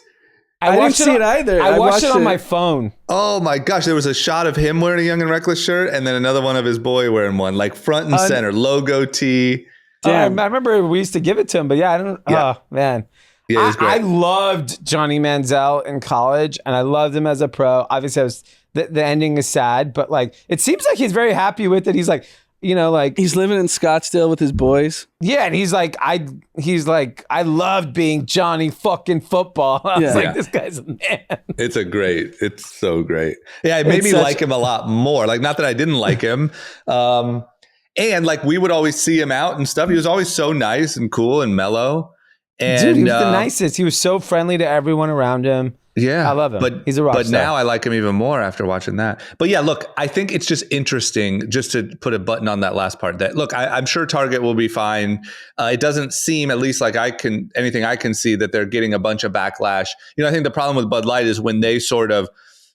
I didn't see it either. I watched it on my phone. Oh my gosh. There was a shot of him wearing a Young and Reckless shirt and then another one of his boy wearing one, like front and center, logo tee. I remember we used to give it to him, but I don't. Yeah. Oh, man. Yeah, it was great. I loved Johnny Manziel in college, and I loved him as a pro. Obviously, the ending is sad, but like it seems like he's very happy with it. He's like, he's living in Scottsdale with his boys. Yeah, and he's like, I loved being Johnny fucking Football. I was like, this guy's a man. It's so great. Yeah, it made me like him a lot more. Like, not that I didn't like him. And like we would always see him out and stuff. He was always so nice and cool and mellow. And, dude, he was the nicest. He was so friendly to everyone around him. Yeah. I love him. But he's a rock star. But now I like him even more after watching that. But yeah, look, I think it's just interesting just to put a button on that last part that, look, I'm sure Target will be fine. It doesn't seem, at least like anything I can see, that they're getting a bunch of backlash. I think the problem with Bud Light is when they sort of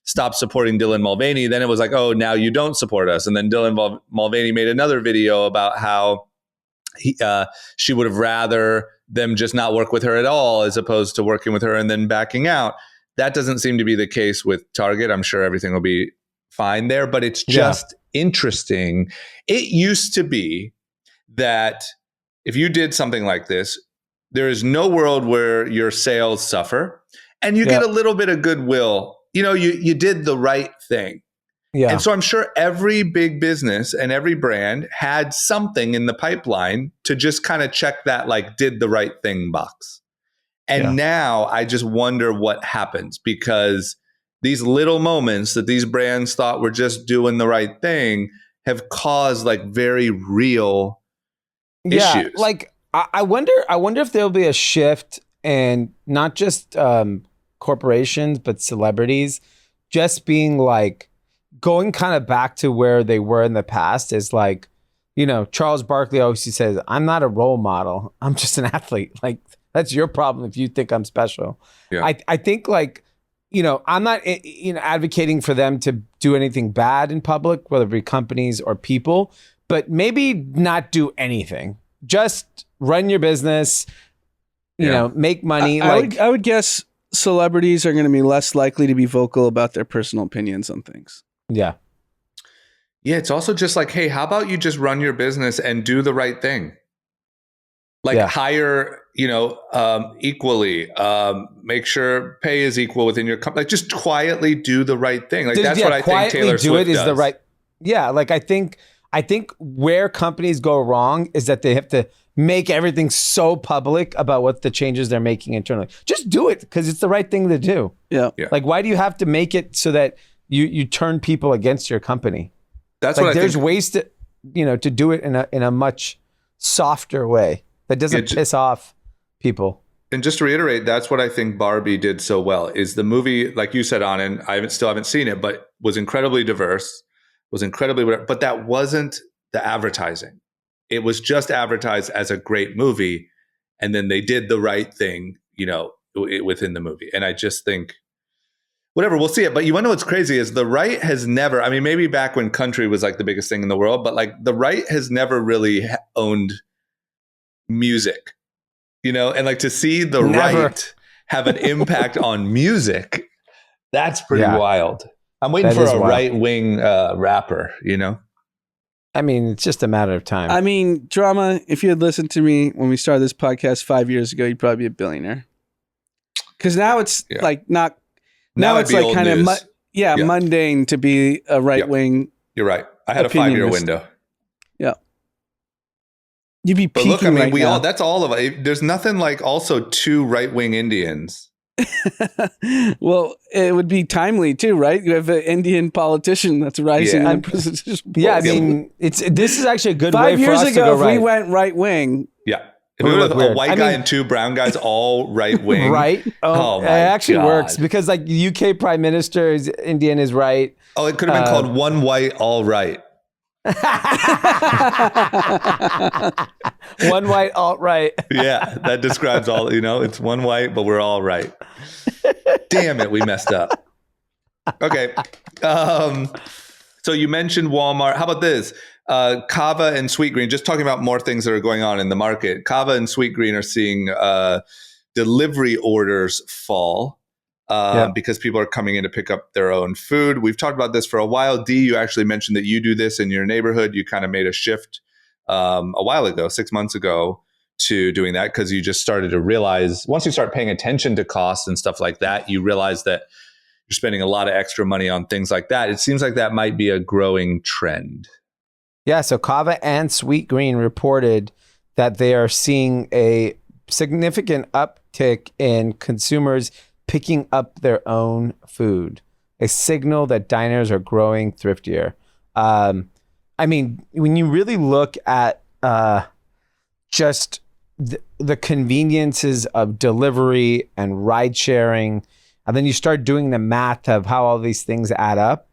stopped supporting Dylan Mulvaney, then it was like, oh, now you don't support us. And then Dylan Mulvaney made another video about how she would have rather them just not work with her at all as opposed to working with her and then backing out. That doesn't seem to be the case with Target. I'm sure everything will be fine there, but it's just interesting. It used to be that if you did something like this, there is no world where your sales suffer and you get a little bit of goodwill. You know, you did the right thing. Yeah. And so I'm sure every big business and every brand had something in the pipeline to just kind of check that, like, did the right thing box. And now I just wonder what happens, because these little moments that these brands thought were just doing the right thing have caused like very real issues. Like I wonder if there'll be a shift, and not just corporations, but celebrities just being like, going kind of back to where they were in the past, is like, you know, Charles Barkley always says, I'm not a role model. I'm just an athlete. Like, that's your problem if you think I'm special. Yeah. I think, like, you know, I'm not advocating for them to do anything bad in public, whether it be companies or people, but maybe not do anything. Just run your business, you know, make money. I would guess celebrities are going to be less likely to be vocal about their personal opinions on things. Yeah. Yeah. It's also just like, hey, how about you just run your business and do the right thing? Like hire, you know, equally, make sure pay is equal within your company. Like, just quietly do the right thing. Like, that's what I think Taylor Swift does. The right. Yeah. Like, I think where companies go wrong is that they have to make everything so public about what the changes they're making internally. Just do it because it's the right thing to do. Yeah. Like, why do you have to make it so that you turn people against your company? That's like, what I there's think. ways to, you know, to do it in a much softer way that doesn't piss off people. And just to reiterate, that's what I think Barbie did so well. Is the movie, like you said, Anand, I still haven't seen it, but was incredibly diverse, but that wasn't the advertising. It was just advertised as a great movie, and then they did the right thing, you know, within the movie. And I just think, whatever, we'll see it. But you want to know what's crazy is the right has never, I mean, maybe back when country was like the biggest thing in the world, but like the right has never really owned music, you know, and like to see the right have an impact on music, that's pretty wild. I'm waiting for a right-wing rapper, you know? I mean, it's just a matter of time. I mean, Drama, if you had listened to me when we started this podcast 5 years ago, you'd probably be a billionaire. Because now it's like not, now it's like kind of, mundane to be a right-wing. You're right. I had a 5-year window. Yeah. You'd be peaking. But look, I mean, now. that's all of it. There's nothing like also two right-wing Indians. Well, it would be timely too, right? You have an Indian politician that's rising in the presidential polls. Yeah, I mean, this is actually a good 5 way for us years to ago, go right. if we went right-wing. Yeah. If we were a white guy and two brown guys, all right-wing. Right? Oh my it actually God. works because, like, the UK Prime Minister is Indian, is right. Oh, it could have been called One White, All Right. One white, alt right. Yeah, that describes all, you know, it's one white, but we're all right. Damn it, we messed up. Okay. So you mentioned Walmart. How about this? Kava and Sweetgreen, just talking about more things that are going on in the market. Kava and Sweetgreen are seeing delivery orders fall. Because people are coming in to pick up their own food. We've talked about this for a while. Dee, you actually mentioned that you do this in your neighborhood. You kind of made a shift a while ago, 6 months ago, to doing that because you just started to realize once you start paying attention to costs and stuff like that, you realize that you're spending a lot of extra money on things like that. It seems like that might be a growing trend. Yeah, so Kava and Sweetgreen reported that they are seeing a significant uptick in consumers picking up their own food, a signal that diners are growing thriftier. I mean, when you really look at just the conveniences of delivery and ride sharing, and then you start doing the math of how all these things add up,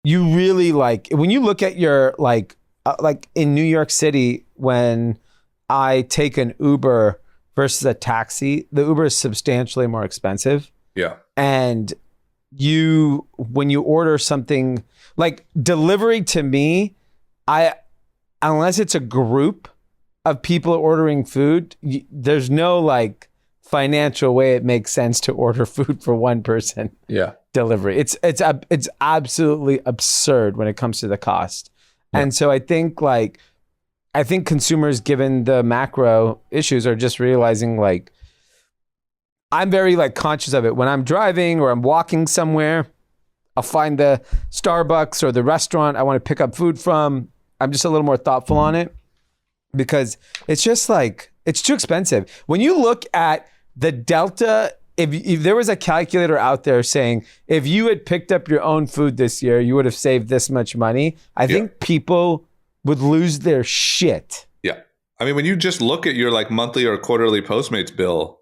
you really like, when you look at your, like in New York City, when I take an Uber versus a taxi, the Uber is substantially more expensive. Yeah. And when you order something like delivery, to me, unless it's a group of people ordering food, there's no like financial way it makes sense to order food for one person. Yeah. delivery. It's absolutely absurd when it comes to the cost. Yeah. And so I think consumers, given the macro issues, are just realizing like, I'm very like conscious of it when I'm driving or I'm walking somewhere. I'll find the Starbucks or the restaurant I want to pick up food from. I'm just a little more thoughtful on it because it's just like, it's too expensive. When you look at the delta, if there was a calculator out there saying, if you had picked up your own food this year, you would have saved this much money, I think people would lose their shit. Yeah. I mean, when you just look at your like monthly or quarterly Postmates bill,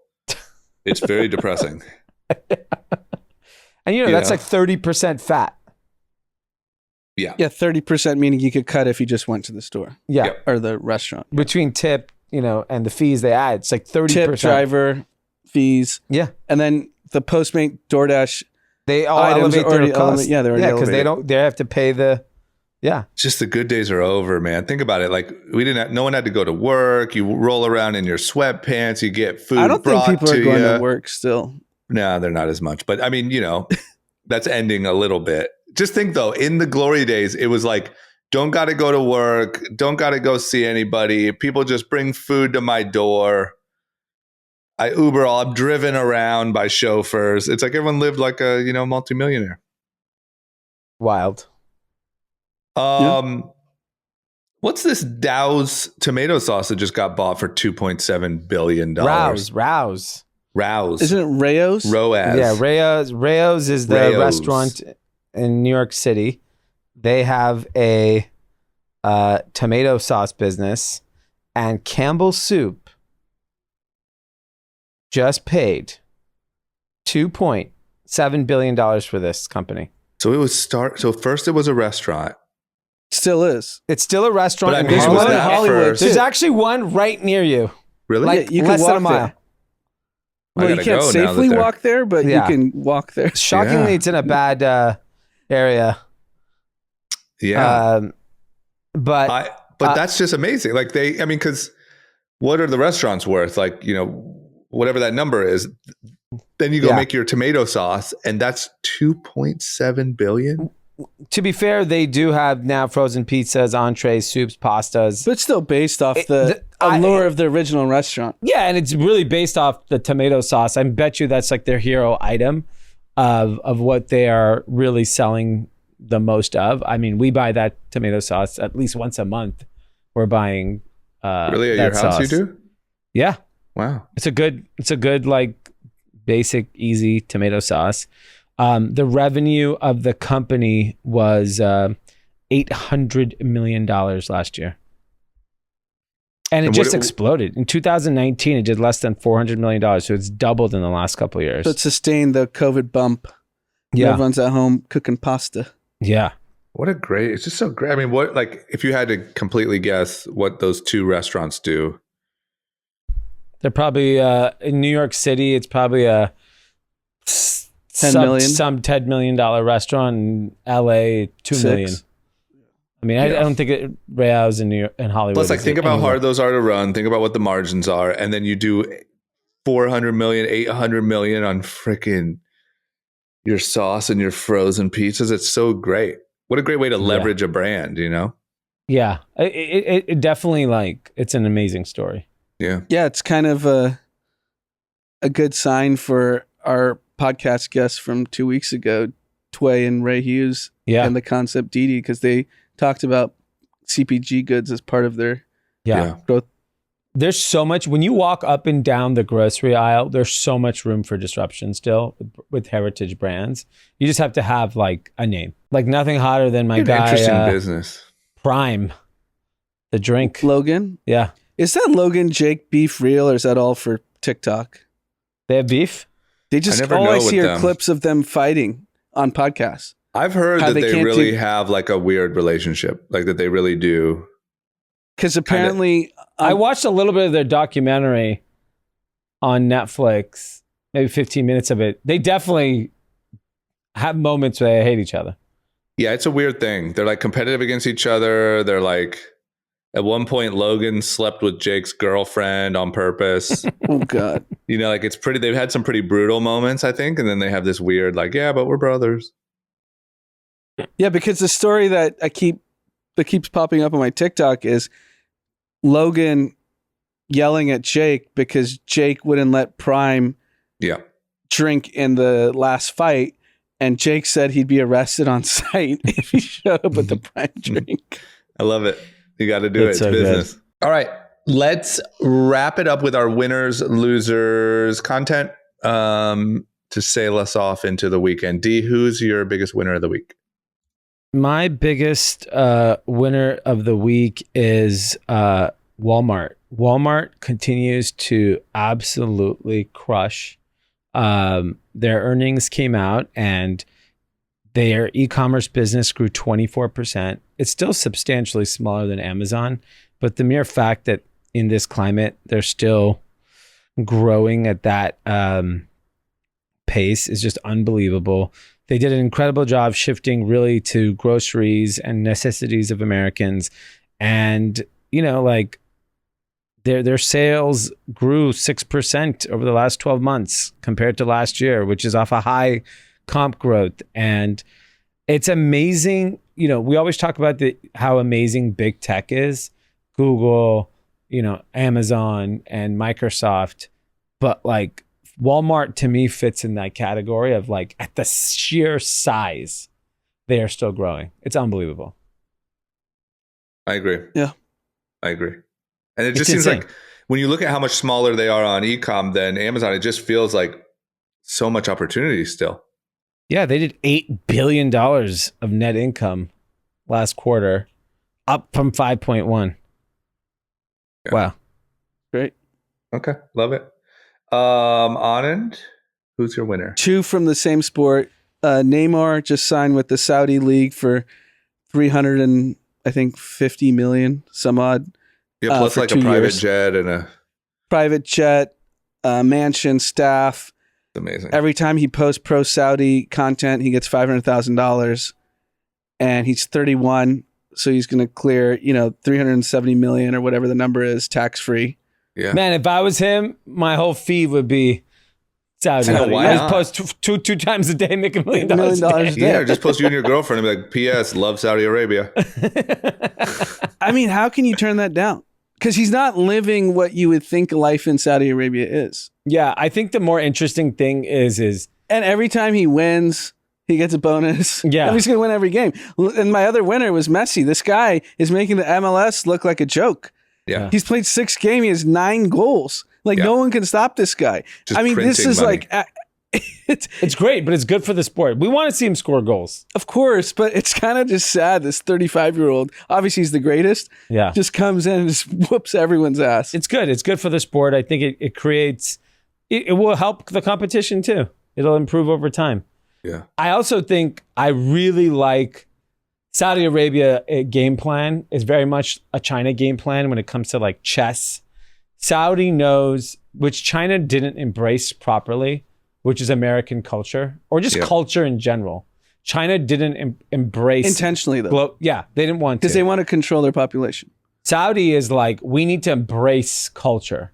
it's very depressing. And that's like 30% fat. Yeah. Yeah, 30% meaning you could cut if you just went to the store. Yeah. Yep. Or the restaurant. Between tip, and the fees they add, it's like 30%. Tip, driver, fees. Yeah. And then the Postmate, DoorDash, They all items elevate are already their cost. they're already because elevated. they have to pay the, Just the good days are over, man. Think about it. Like no one had to go to work. You roll around in your sweatpants. You get food. I don't think people are going to to work still. No, they're not as much. But I mean, that's ending a little bit. Just think though, in the glory days, it was like, don't got to go to work. Don't got to go see anybody. People just bring food to my door. I Uber all. I'm driven around by chauffeurs. It's like everyone lived like a, multimillionaire. wild. What's this Dow's tomato sauce that just got bought for $2.7 billion? Rouse. Rouse. Isn't it Rayo's? Roaz. Yeah, Rayo's is the Rayo's. restaurant in New York City. They have a tomato sauce business, and Campbell's Soup just paid $2.7 billion for this company. So it was So first it was a restaurant. Still is. It's still a restaurant But I in mean, There's was one in that Hollywood. first? There's too. actually one right near you. Really? Like you can less than a walk mile. there. Well, you gotta can't go now safely that they're- walk there, but Yeah. you can walk there. Shockingly, Yeah. it's in a bad area. Yeah. But But that's just amazing. Like because what are the restaurants worth? Like, whatever that number is. Then you go Yeah. make your tomato sauce, and that's $2.7 billion. to be fair, they do have now frozen pizzas, entrees, soups, pastas. But still based off It- the allure of the original restaurant. Yeah, and it's really based off the tomato sauce. I bet you that's like their hero item of what they are really selling the most of. I mean, we buy that tomato sauce at least once a month. We're buying Really? At that your house sauce. you do? Yeah. Wow. It's a good like basic easy tomato sauce. The revenue of the company was $800 million last year. And it And just what- exploded. In 2019, it did less than $400 million. So it's doubled in the last couple of years. So it sustained the COVID bump. Yeah. Everyone's at home cooking pasta. Yeah. It's just so great. I mean, if you had to completely guess what those two restaurants do? They're probably, in New York City, it's probably a 10 million? some $10 million restaurant. In LA, $2 million. 6. I mean, I don't think Rayo's in New York and Hollywood. Plus, is think about how anywhere. hard those are to run. Think about what the margins are. And then you do 400 million, 800 million on freaking your sauce and your frozen pizzas. It's so great. What a great way to leverage a brand, Yeah, it definitely it's an amazing story. Yeah. Yeah, it's kind of a good sign for our podcast guests from 2 weeks ago, Tway and Ray Hughes, Yeah, and the Concept Didi, because they talked about CPG goods as part of their yeah. growth. There's so much when you walk up and down the grocery aisle. There's so much room for disruption still with heritage brands. You just have to have a name, nothing hotter than my An guy interesting business. Prime, the drink. Logan? Yeah, Is that Logan Jake beef real, or is that all for TikTok? they have beef. They just, never all know I with see are them. clips of them fighting on podcasts. I've heard How that they they can't really do- have a weird relationship, that they really do. Because apparently, I watched a little bit of their documentary on Netflix, maybe 15 minutes of it. They definitely have moments where they hate each other. Yeah, it's a weird thing. They're competitive against each other. They're At one point, Logan slept with Jake's girlfriend on purpose. Oh God. You know, like it's pretty. They've had some pretty brutal moments, I think, and then they have this weird, like, yeah, but we're brothers. Yeah, because the story that keeps popping up on my TikTok is Logan yelling at Jake because Jake wouldn't let Prime drink in the last fight, and Jake said he'd be arrested on sight if he showed up with the Prime drink. I love it. You got to do it. It's so business. Good. All right. Let's wrap it up with our winners, losers content to sail us off into the weekend. D, who's your biggest winner of the week? My biggest winner of the week is Walmart. Walmart continues to absolutely crush. Their earnings came out and their e-commerce business grew 24%. It's still substantially smaller than Amazon, but the mere fact that in this climate, they're still growing at that pace is just unbelievable. They did an incredible job shifting really to groceries and necessities of Americans. And, you know, like their sales grew 6% over the last 12 months compared to last year, which is off a high comp growth. And it's amazing. You know, we always talk about how amazing big tech is, Google, you know, Amazon and Microsoft, but like Walmart to me fits in that category of like at the sheer size, they are still growing. It's unbelievable. I agree. Yeah, I agree. And it just seems insane. Like when you look at how much smaller they are on e-com than Amazon, it just feels like so much opportunity still. Yeah, they did $8 billion of net income last quarter, up from 5.1. Yeah. Wow. Great. Okay. Love it. Anand, who's your winner? Two from the same sport. Neymar just signed with the Saudi League for 350 million, some odd. Yeah, plus like a private jet and a private jet, mansion, staff. It's amazing. Every time he posts pro Saudi content, he gets $500,000, and he's 31, so he's going to clear, you know, 370 million or whatever the number is, tax free. Yeah, man, if I was him, my whole feed would be Saudi. Why not? I just post two times a day, make $1 million a day. Yeah, just post you and your girlfriend and be like, P.S. Love Saudi Arabia. I mean, how can you turn that down? Because he's not living what you would think life in Saudi Arabia is. Yeah, I think the more interesting thing is and every time he wins, he gets a bonus. Yeah, and he's going to win every game. And my other winner was Messi. This guy is making the MLS look like a joke. Yeah, he's played 6 games. He has 9 goals. Like no one can stop this guy. Just I mean, this is money. like. It's great, but it's good for the sport. We want to see him score goals. Of course, but it's kind of just sad. This 35-year-old, obviously he's the greatest, just comes in and just whoops everyone's ass. It's good. It's good for the sport. I think it creates, it will help the competition too. It'll improve over time. Yeah. I also think I really like Saudi Arabia game plan is very much a China game plan when it comes to like chess. Saudi knows, which China didn't embrace properly, which is American culture or just culture in general. China didn't embrace intentionally though. They didn't want to. Because they want to control their population. Saudi is like, we need to embrace culture.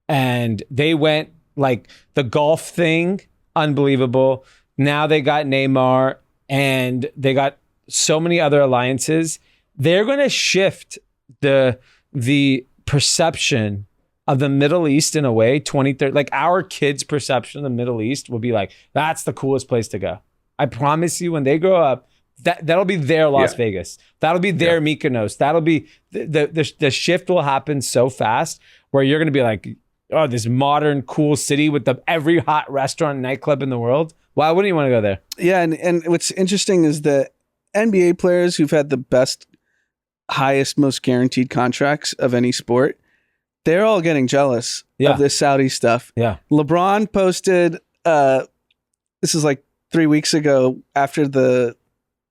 And they went like the golf thing, unbelievable. Now they got Neymar and they got so many other alliances. They're going to shift the perception of the Middle East in a way, 2030, like our kids' perception of the Middle East will be like, that's the coolest place to go. I promise you when they grow up, that'll be their Las Vegas. That'll be their Mykonos. That'll be, the shift will happen so fast where you're going to be like, oh, this modern cool city with every hot restaurant and nightclub in the world. Why wouldn't you want to go there? Yeah, and what's interesting is the NBA players who've had the best, highest, most guaranteed contracts of any sport, they're all getting jealous of this Saudi stuff. Yeah. LeBron posted, this is like 3 weeks ago after the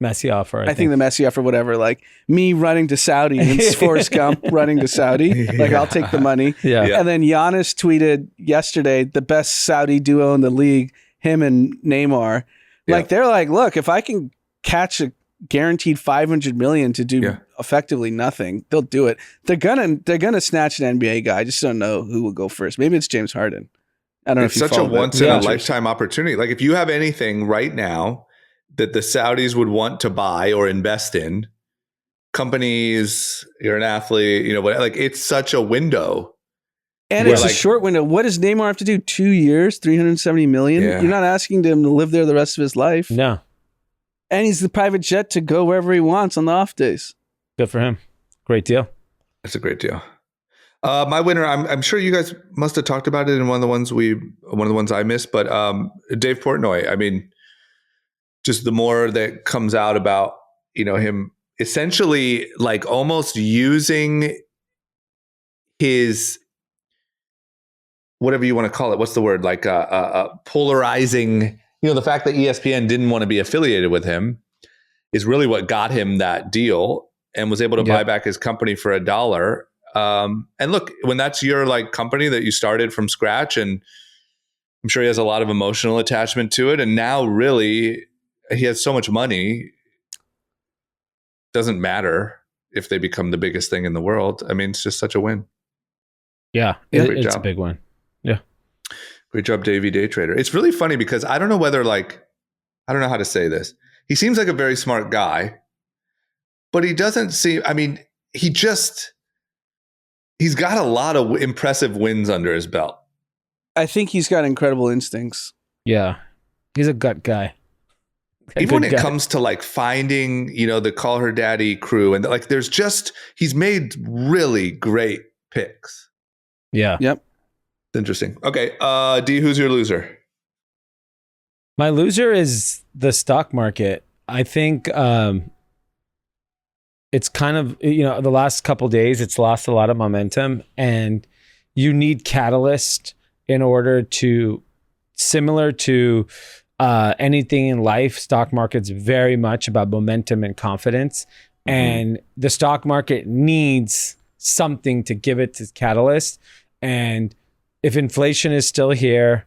Messi offer. I think the Messi offer, whatever, like me running to Saudi and Forrest Gump running to Saudi. Like, I'll take the money. Yeah. And then Giannis tweeted yesterday, the best Saudi duo in the league, him and Neymar. Like, they're like, look, if I can catch guaranteed $500 million to do effectively nothing, they'll do it. They're gonna snatch an NBA guy. I just don't know who will go first. Maybe it's James Harden. I don't know. It's such a once in a lifetime opportunity. Like if you have anything right now that the Saudis would want to buy or invest in, companies, you're an athlete, like it's such a window. And it's a short window. What does Neymar have to do? 2 years, $370 million? Yeah. You're not asking him to live there the rest of his life. No. And he's the private jet to go wherever he wants on the off days. Good for him. Great deal. That's a great deal. My winner, I'm sure you guys must have talked about it in one of the ones I missed, but Dave Portnoy. I mean, just the more that comes out about, him essentially like almost using his, whatever you want to call it, what's the word? Like polarizing, the fact that ESPN didn't want to be affiliated with him is really what got him that deal and was able to buy back his company for $1. And look, when that's your like company that you started from scratch, and I'm sure he has a lot of emotional attachment to it. And now really he has so much money. Doesn't matter if they become the biggest thing in the world. I mean, it's just such a win. Yeah. It's a big one. Yeah. Great job, Davey Day Trader. It's really funny because I don't know how to say this. He seems like a very smart guy, but he doesn't seem, he's got a lot of impressive wins under his belt. I think he's got incredible instincts. Yeah. He's a gut guy. Even when it comes to like finding, the Call Her Daddy crew and like he's made really great picks. Yeah. Yep. Interesting. Okay. D, who's your loser? My loser is the stock market. I think it's kind of, the last couple days, it's lost a lot of momentum, and you need catalyst in order to, similar to anything in life, stock market's very much about momentum and confidence. Mm-hmm. And the stock market needs something to give it to catalyst. And if inflation is still here,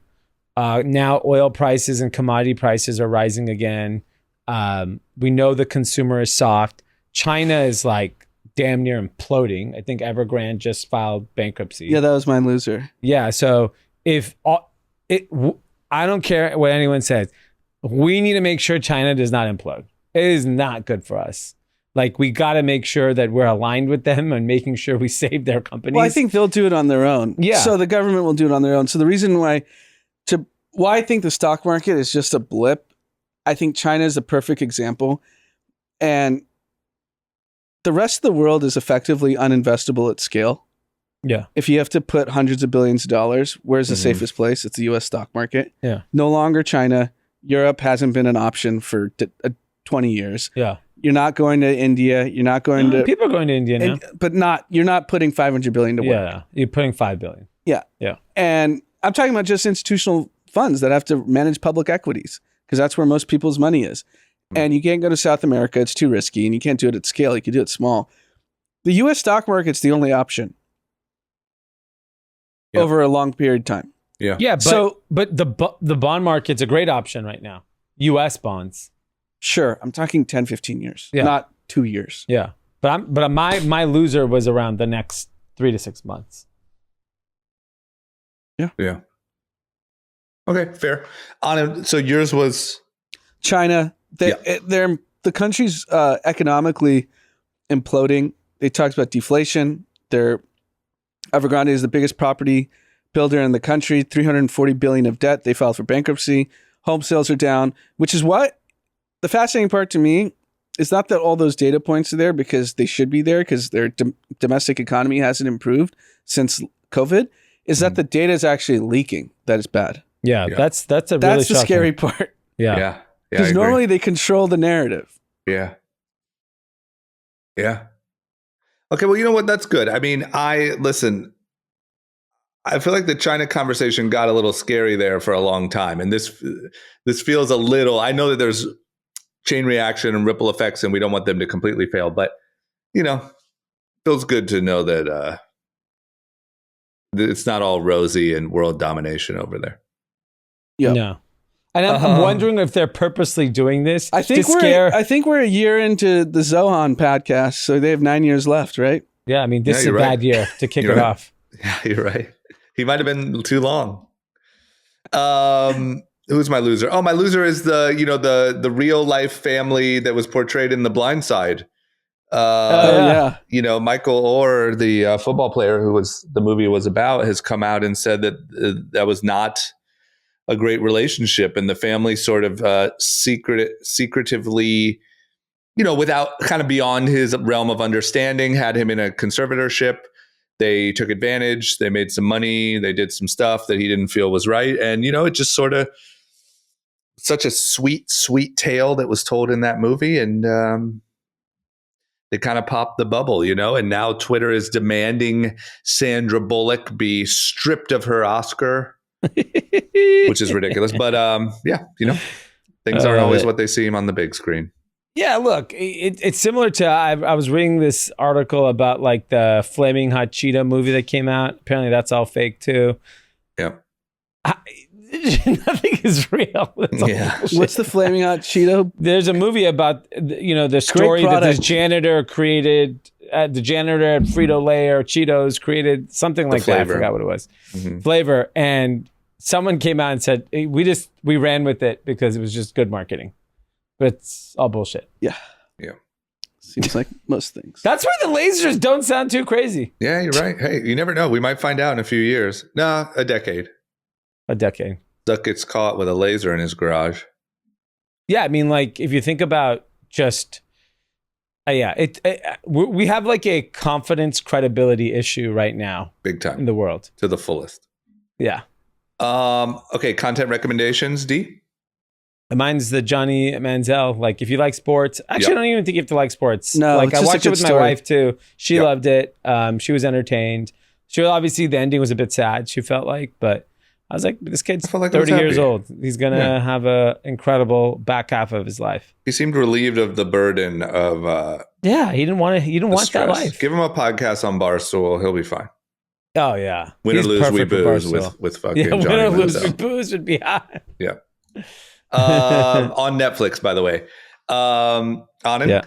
now oil prices and commodity prices are rising again. We know the consumer is soft. China is like damn near imploding. I think Evergrande just filed bankruptcy. Yeah, that was my loser. Yeah, so I don't care what anyone says, we need to make sure China does not implode. It is not good for us. Like, we got to make sure that we're aligned with them and making sure we save their companies. Well, I think they'll do it on their own. Yeah. So the government will do it on their own. So the reason why I think the stock market is just a blip, I think China is a perfect example. And the rest of the world is effectively uninvestable at scale. Yeah. If you have to put hundreds of billions of dollars, where's the safest place? It's the U.S. stock market. Yeah. No longer China. Europe hasn't been an option for 20 years. Yeah. You're not going to India. You're not going to... People are going to India now. But you're not putting $500 billion to work. Yeah. You're putting $5 billion. Yeah. Yeah. And I'm talking about just institutional funds that have to manage public equities, because that's where most people's money is. And you can't go to South America. It's too risky, and you can't do it at scale. You can do it small. The U.S. stock market's the only option over a long period of time. Yeah. Yeah, but the bond market's a great option right now. U.S. bonds. Sure. I'm talking 10, 15 years, not 2 years. Yeah. But my loser was around the next 3 to 6 months. Yeah. Yeah. Okay, fair. So yours was China. The country's economically imploding. They talked about deflation. Evergrande is the biggest property builder in the country. $340 billion of debt. They filed for bankruptcy. Home sales are down, which is what the fascinating part to me is not that all those data points are there, because they should be there, because their domestic economy hasn't improved since COVID. Is that the data is actually leaking? That is bad. Yeah. That's the shocking. Scary part. Yeah. Because normally they control the narrative. Yeah. Yeah. Okay, well, you know what? That's good. I mean, I feel like the China conversation got a little scary there for a long time. And this feels a little, I know that there's chain reaction and ripple effects, and we don't want them to completely fail. But, feels good to know that it's not all rosy and world domination over there. Yeah. No. And I'm wondering if they're purposely doing this I think we're a year into the Zohan podcast, so they have 9 years left, right? Yeah, I mean, this is a bad year to kick it off. Yeah, you're right. He might have been too long. Who's my loser? Oh, my loser is the real life family that was portrayed in The Blind Side. Michael Orr, the football player who the movie was about, has come out and said that that was not a great relationship, and the family sort of secretively, without kind of beyond his realm of understanding, had him in a conservatorship. They took advantage. They made some money. They did some stuff that he didn't feel was right, and it just sort of such a sweet, sweet tale that was told in that movie, and they kind of popped the bubble, and now Twitter is demanding Sandra Bullock be stripped of her Oscar, which is ridiculous. But things aren't always what they seem on the big screen. Yeah, look, it's similar to, I was reading this article about like the Flaming Hot Cheetah movie that came out. Apparently that's all fake too. Yeah. Nothing is real. What's the Flaming Hot Cheeto? There's a movie about the story that this janitor created. The janitor at Frito-Lay or Cheetos created something like that. I forgot what it was. Mm-hmm. Flavor, and someone came out and said we ran with it because it was just good marketing, but it's all bullshit. Yeah. Seems like most things. That's why the lasers don't sound too crazy. Yeah, you're right. Hey, you never know. We might find out in a few years. No, a decade. Duck gets caught with a laser in his garage. Yeah, I mean, like, if you think about just, we have like a confidence credibility issue right now. Big time. In the world. To the fullest. Yeah. Okay, content recommendations, D? Mine's the Johnny Manziel. Like, if you like sports, actually, I don't even think you have to like sports. No, like, I watched it with my wife too. She loved it. She was entertained. Obviously, the ending was a bit sad, she felt like, but I was like, this kid's 30 years old. He's going to have an incredible back half of his life. He seemed relieved of the burden of... he didn't want that life. Give him a podcast on Barstool. He'll be fine. Oh, yeah. Win or lose, we booze with fucking Johnny Win or lose, Manziel. we booze would be hot. Yeah. On Netflix, by the way. On it? Yeah.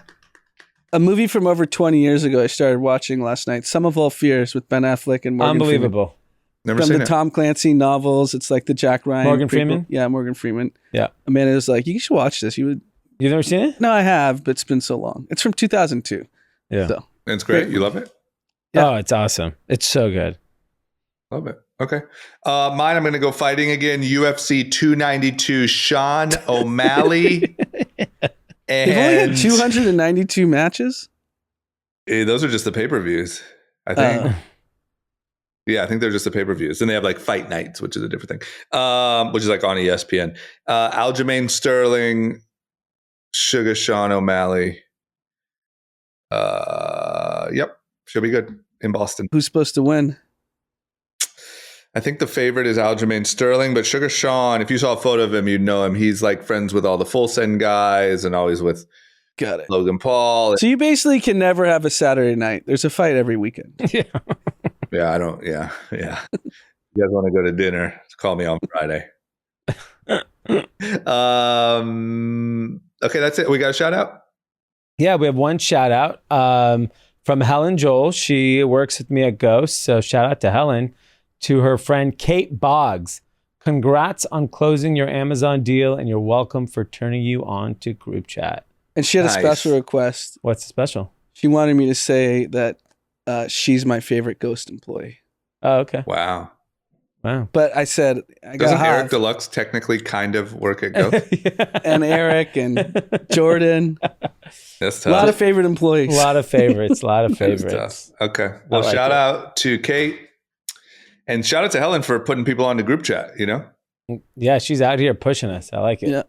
A movie from over 20 years ago I started watching last night. Sum of All Fears with Ben Affleck and Morgan Unbelievable. Freeman. Never from seen the it. Tom Clancy novels. It's like the Jack Ryan. Morgan prequel. Freeman? Yeah, Morgan Freeman. Yeah. Amanda was like, you should watch this. You've never seen it? No, I have, but it's been so long. It's from 2002. Yeah. So. It's great. You love it? Yeah. Oh, it's awesome. It's so good. Love it. Okay. Mine, I'm going to go fighting again. UFC 292, Sean O'Malley. They've only had 292 matches? Those are just the pay-per-views, I think. Yeah, I think they're just the pay-per-views. And they have like fight nights, which is a different thing, which is like on ESPN. Aljamain Sterling, Sugar Sean O'Malley. Yep, should be good in Boston. Who's supposed to win? I think the favorite is Aljamain Sterling, but Sugar Sean, if you saw a photo of him, you'd know him. He's like friends with all the Full Send guys and always with Logan Paul. So you basically can never have a Saturday night. There's a fight every weekend. Yeah. Yeah, I don't. Yeah. You guys want to go to dinner? Call me on Friday. Okay, that's it. We got a shout out. Yeah, we have one shout out from Helen Joel. She works with me at Ghost, so shout out to Helen. To her friend Kate Boggs, congrats on closing your Amazon deal, and you're welcome for turning you on to group chat. And she had a special request. What's special? She wanted me to say that she's my favorite Ghost employee. Oh, okay. Wow. But I said, doesn't Eric Deluxe technically kind of work at Ghost? And Eric and Jordan. That's tough. A lot of favorite employees. A lot of favorites. Okay. Well, shout out to Kate. And shout out to Helen for putting people on the group chat, Yeah, she's out here pushing us. I like it. Yeah.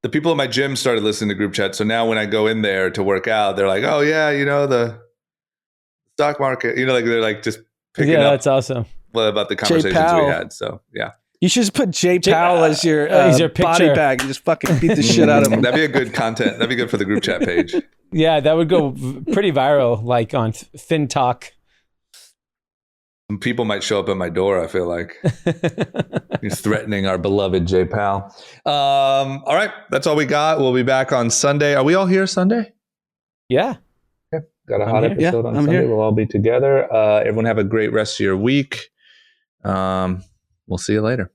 The people at my gym started listening to group chat. So now when I go in there to work out, they're like, oh, yeah, the stock market. They're like just picking up. Yeah, that's awesome. About the conversations we had. So, yeah. You should just put Jay Powell as your body bag and just fucking beat the shit out of him. That'd be a good content. That'd be good for the group chat page. Yeah, that would go pretty viral, like on FinTalk. Some people might show up at my door, I feel like. He's threatening our beloved J Pal. All right, that's all we got. We'll be back on Sunday. Are we all here Sunday? Yeah. Okay. Got a hot here. episode Yeah, on I'm Sunday. here. We'll all be together. Everyone have a great rest of your week. We'll see you later.